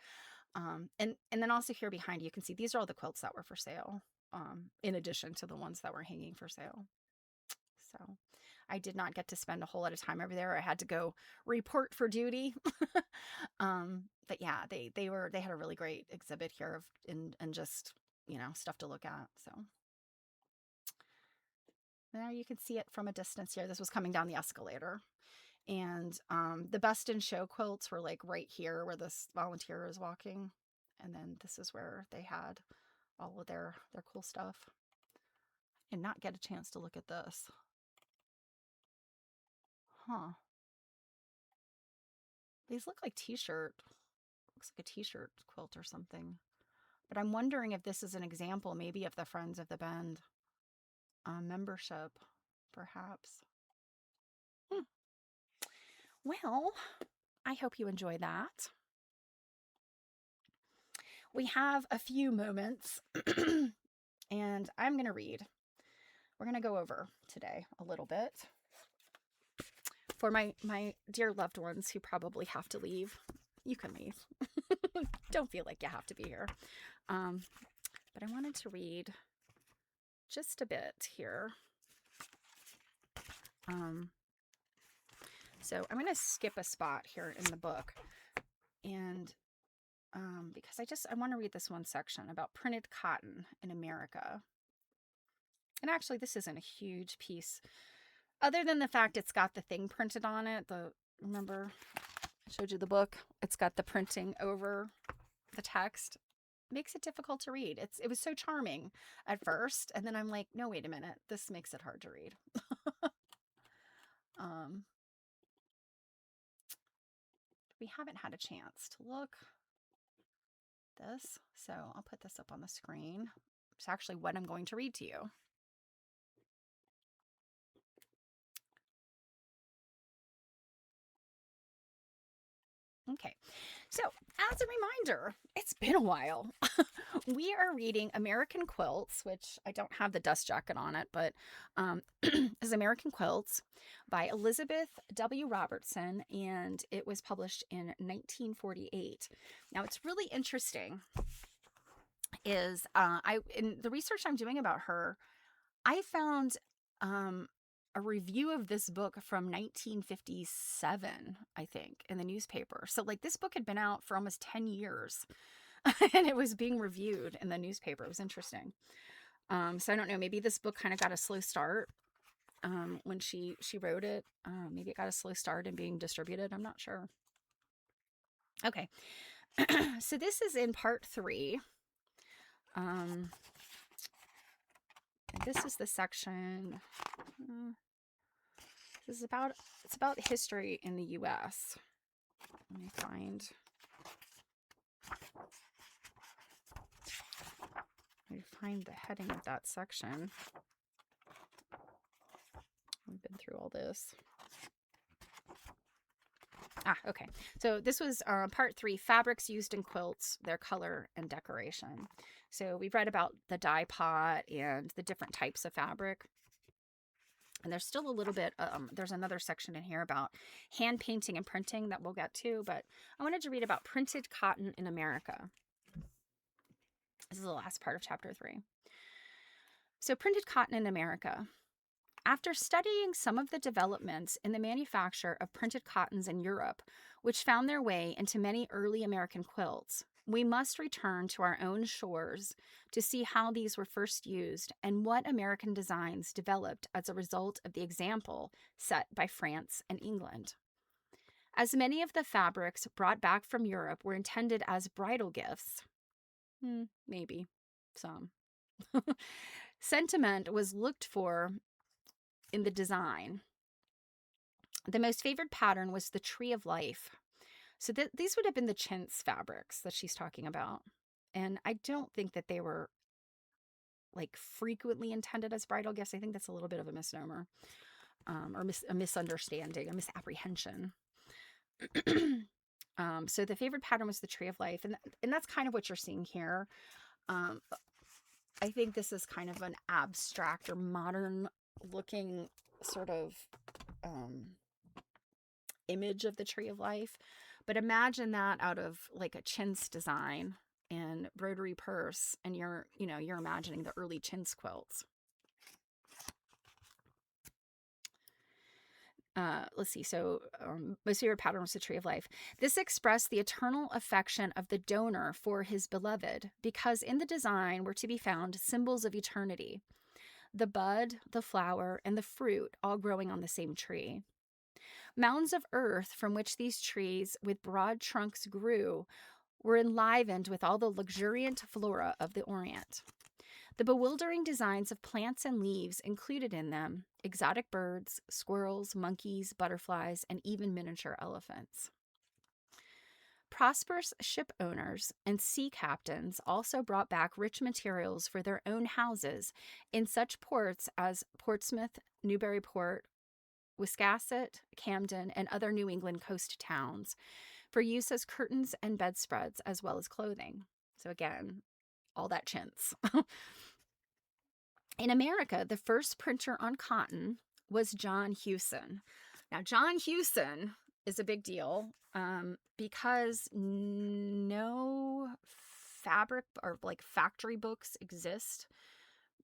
And then also here behind you can see these are all the quilts that were for sale, in addition to the ones that were hanging for sale. So I did not get to spend a whole lot of time over there. I had to go report for duty. But yeah, they had a really great exhibit here and just, stuff to look at. So there you can see it from a distance here. This was coming down the escalator. And the best in show quilts were like right here where this volunteer is walking. And then this is where they had all of their cool stuff. And not get a chance to look at this. Huh. These look like t-shirt. Looks like a t-shirt quilt or something. But I'm wondering if this is an example maybe of the Friends of the Bend membership, perhaps. Well, I hope you enjoy that. We have a few moments and I'm going to read. We're going to go over today a little bit for my dear loved ones who probably have to leave. You can leave. Don't feel like you have to be here. But I wanted to read just a bit here. So I'm going to skip a spot here in the book, and because I want to read this one section about printed cotton in America. And actually, this isn't a huge piece, other than the fact it's got the thing printed on it. Remember, I showed you the book. It's got the printing over the text. Makes it difficult to read. It was so charming at first, and then I'm like, no, wait a minute, this makes it hard to read. We haven't had a chance to look this, so I'll put this up on the screen. It's actually what I'm going to read to you. Okay, so as a reminder, it's been a while. We are reading American Quilts, which I don't have the dust jacket on it, but is American Quilts by Elizabeth W. Robertson, and it was published in 1948. Now, it's really interesting is in the research I'm doing about her, I found a review of this book from 1957, I think, in the newspaper. So like this book had been out for almost 10 years and it was being reviewed in the newspaper. It was interesting. So I don't know, maybe this book kind of got a slow start when she wrote it. Maybe it got a slow start in being distributed. I'm not sure. Okay. So this is in part 3. This is the section. This is it's about history in the U.S. Let me find the heading of that section. We've been through all this. Okay. So this was part 3, fabrics used in quilts, their color and decoration. So we've read about the dye pot and the different types of fabric. And there's still a little bit, there's another section in here about hand painting and printing that we'll get to, but I wanted to read about printed cotton in America. This is the last part of chapter 3. So printed cotton in America. After studying some of the developments in the manufacture of printed cottons in Europe, which found their way into many early American quilts, We must return to our own shores to see how these were first used and what American designs developed as a result of the example set by France and England. As many of the fabrics brought back from Europe were intended as bridal gifts, maybe some, sentiment was looked for in the design. The most favored pattern was the Tree of Life. So these would have been the chintz fabrics that she's talking about. And I don't think that they were like frequently intended as bridal gifts. I think that's a little bit of a misnomer, or a misunderstanding, a misapprehension. So the favorite pattern was the Tree of Life. And that's kind of what you're seeing here. I think this is kind of an abstract or modern looking sort of image of the Tree of Life. But imagine that out of like a chintz design and broderie purse, and you're imagining the early chintz quilts. Let's see. So most favorite pattern was the Tree of Life. This expressed the eternal affection of the donor for his beloved, because in the design were to be found symbols of eternity. The bud, the flower, and the fruit all growing on the same tree. Mounds of earth from which these trees with broad trunks grew were enlivened with all the luxuriant flora of the Orient. The bewildering designs of plants and leaves included in them exotic birds, squirrels, monkeys, butterflies, and even miniature elephants. Prosperous ship owners and sea captains also brought back rich materials for their own houses in such ports as Portsmouth, Newburyport, Wiscasset, Camden, and other New England coast towns for use as curtains and bedspreads as well as clothing. So again, all that chintz. In America, the first printer on cotton was John Hewson. Now, John Hewson is a big deal because no fabric or like factory books exist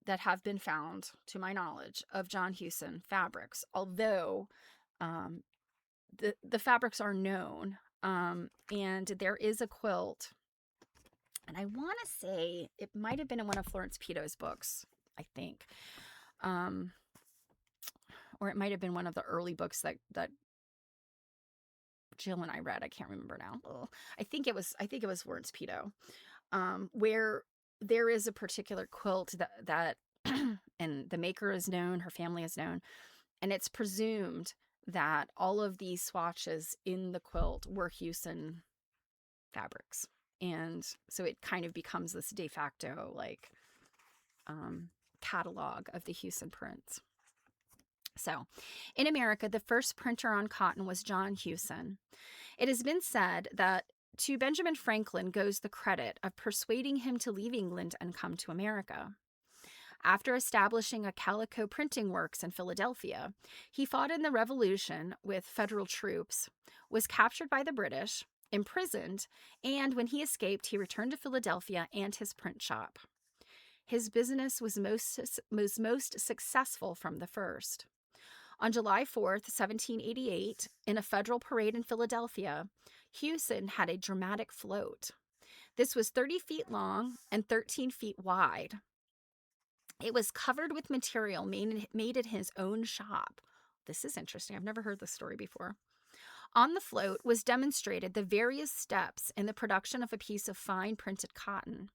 that have been found, to my knowledge, of John Hewson fabrics, although the fabrics are known. And there is a quilt, and I want to say it might have been in one of Florence Pito's books, I think. Or it might have been one of the early books that Jill and I read. I can't remember now. Ugh. I think it was Florence Pito, where there is a particular quilt that and the maker is known, her family is known, and it's presumed that all of these swatches in the quilt were Hewson fabrics. And so it kind of becomes this de facto like catalog of the Hewson prints. So, in America, the first printer on cotton was John Hewson. It has been said that to Benjamin Franklin goes the credit of persuading him to leave England and come to America. After establishing a calico printing works in Philadelphia, he fought in the Revolution with federal troops, was captured by the British, imprisoned, and when he escaped, he returned to Philadelphia and his print shop. His business was most successful from the first. On July 4th, 1788, in a federal parade in Philadelphia, Hewson had a dramatic float. This was 30 feet long and 13 feet wide. It was covered with material made in his own shop. This is interesting. I've never heard this story before. On the float was demonstrated the various steps in the production of a piece of fine printed cotton.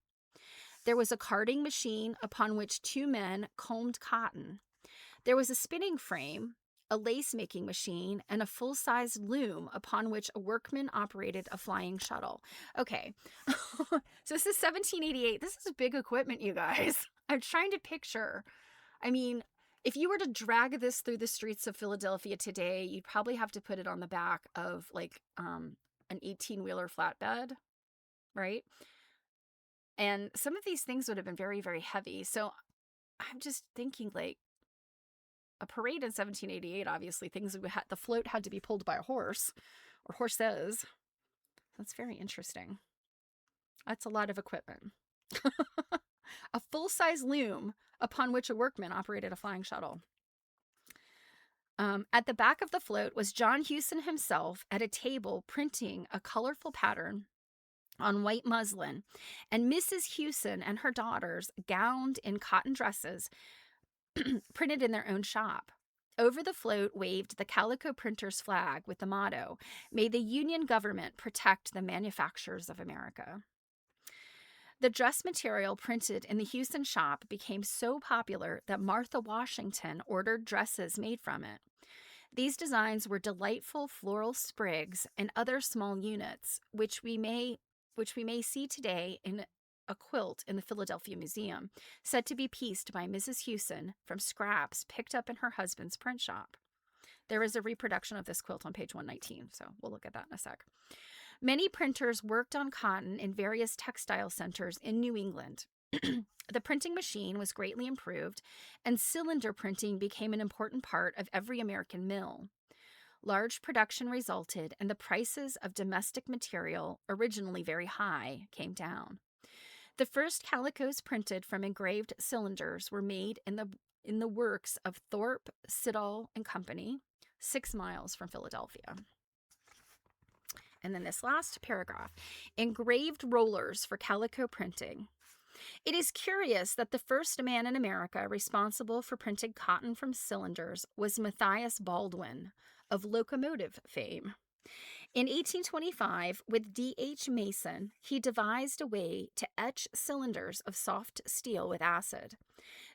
There was a carding machine upon which two men combed cotton. There was a spinning frame, a lace-making machine, and a full-size loom upon which a workman operated a flying shuttle. Okay, so this is 1788. This is big equipment, you guys. I'm trying to picture. I mean, if you were to drag this through the streets of Philadelphia today, you'd probably have to put it on the back of like an 18-wheeler flatbed, right? And some of these things would have been very, very heavy. So I'm just thinking like a parade in 1788, obviously the float had to be pulled by a horse or horses. That's very interesting. That's a lot of equipment. A full-size loom upon which a workman operated a flying shuttle. At the back of the float was John Hewson himself at a table printing a colorful pattern on white muslin, and Mrs. Hewson and her daughters gowned in cotton dresses printed in their own shop. Over the float waved the calico printer's flag with the motto, "May the Union government protect the manufacturers of America." The dress material printed in the Hewson shop became so popular that Martha Washington ordered dresses made from it. These designs were delightful floral sprigs and other small units, which we may see today in a quilt in the Philadelphia Museum, said to be pieced by Mrs. Hewson from scraps picked up in her husband's print shop. There is a reproduction of this quilt on page 119, so we'll look at that in a sec. Many printers worked on cotton in various textile centers in New England. The printing machine was greatly improved, and cylinder printing became an important part of every American mill. Large production resulted, and the prices of domestic material, originally very high, came down. The first calicos printed from engraved cylinders were made in the works of Thorpe, Siddall and Company, 6 miles from Philadelphia. And then this last paragraph, engraved rollers for calico printing. It is curious that the first man in America responsible for printing cotton from cylinders was Matthias Baldwin of locomotive fame. In 1825, with D.H. Mason, he devised a way to etch cylinders of soft steel with acid.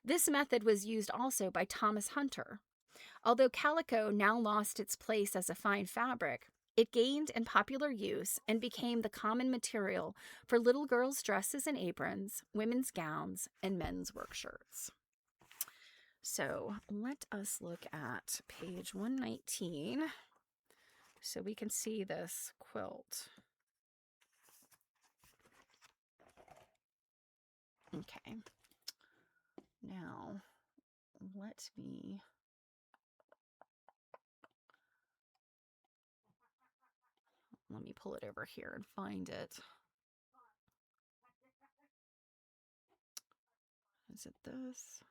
This method was used also by Thomas Hunter. Although calico now lost its place as a fine fabric, it gained in popular use and became the common material for little girls' dresses and aprons, women's gowns, and men's work shirts. So let us look at page 119 so we can see this quilt. Okay. Now, let me pull it over here and find it. Is it this?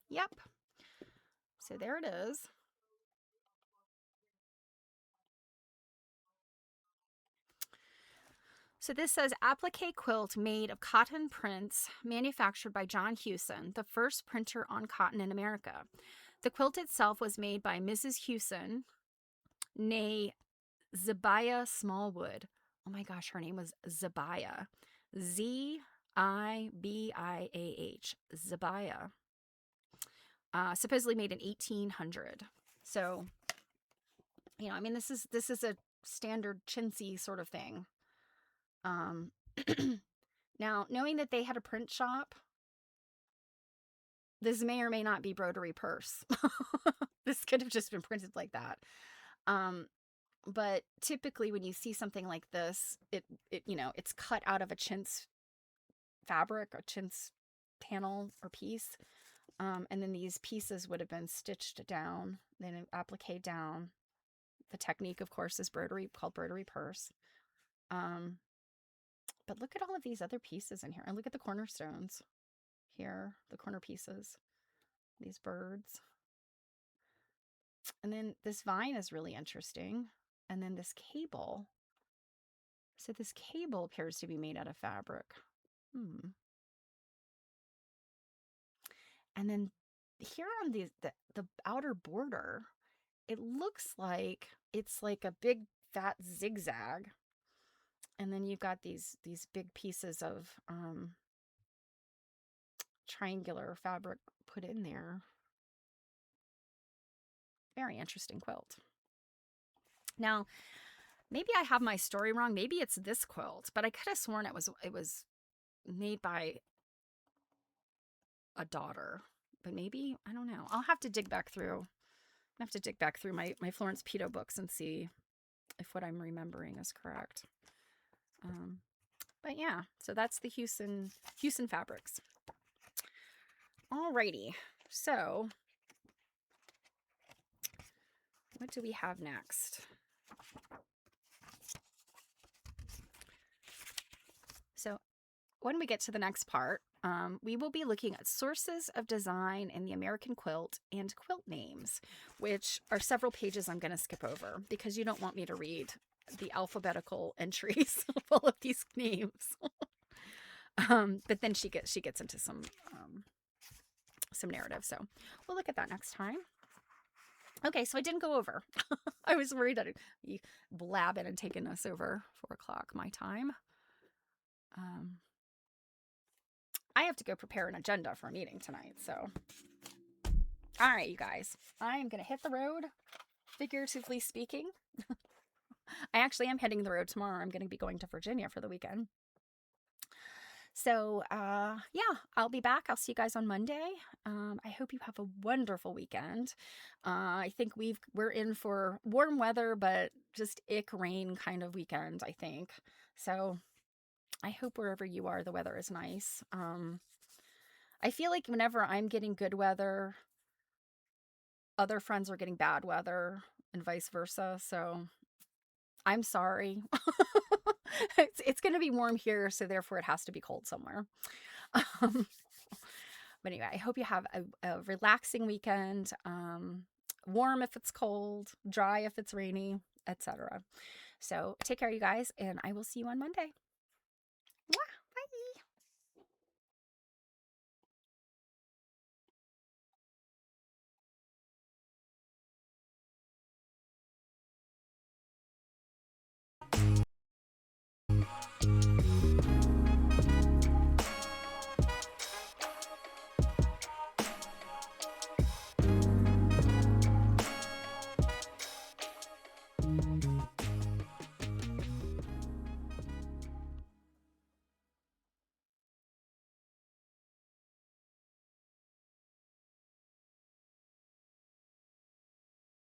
Yep. So there it is. So this says applique quilt made of cotton prints manufactured by John Hewson, the first printer on cotton in America. The quilt itself was made by Mrs. Hewson, née Zibiah Smallwood. Oh my gosh, her name was Zibiah. Zibiah. Zibiah. Supposedly made in 1800. So, I mean, this is a standard chintzy sort of thing. Now, knowing that they had a print shop, this may or may not be broderie purse. This could have just been printed like that. But typically when you see something like this, it's cut out of a chintz fabric, a chintz panel or piece. And then these pieces would have been stitched down, then appliqué down. The technique, of course, is called broderie purse. But look at all of these other pieces in here. And look at the cornerstones here, the corner pieces, these birds. And then this vine is really interesting. And then this cable. So this cable appears to be made out of fabric. And then here on the outer border, it looks like it's like a big fat zigzag. And then you've got these big pieces of triangular fabric put in there. Very interesting quilt. Now, maybe I have my story wrong. Maybe it's this quilt, but I could have sworn it was made by a daughter. But maybe, I don't know. I'll have to dig back through. I have to dig back through my Florence Pito books and see if what I'm remembering is correct. But yeah, so that's the Hewson fabrics. Alrighty, so what do we have next? So when we get to the next part, we will be looking at sources of design in the American quilt and quilt names, which are several pages I'm going to skip over because you don't want me to read the alphabetical entries of all of these names. But then she gets into some narrative, so we'll look at that next time. Okay, so I didn't go over. I was worried that I'd be blabbing and taking us over 4 o'clock my time. I have to go prepare an agenda for a meeting tonight, so. All right, you guys. I am going to hit the road, figuratively speaking. I actually am hitting the road tomorrow. I'm going to be going to Virginia for the weekend. So, yeah, I'll be back. I'll see you guys on Monday. I hope you have a wonderful weekend. I think we're in for warm weather, but just ick rain kind of weekend, I think. So I hope wherever you are, the weather is nice. I feel like whenever I'm getting good weather, other friends are getting bad weather and vice versa. So I'm sorry. It's going to be warm here, so therefore it has to be cold somewhere. But anyway, I hope you have a relaxing weekend. Warm if it's cold, dry if it's rainy, etc. So take care, you guys, and I will see you on Monday.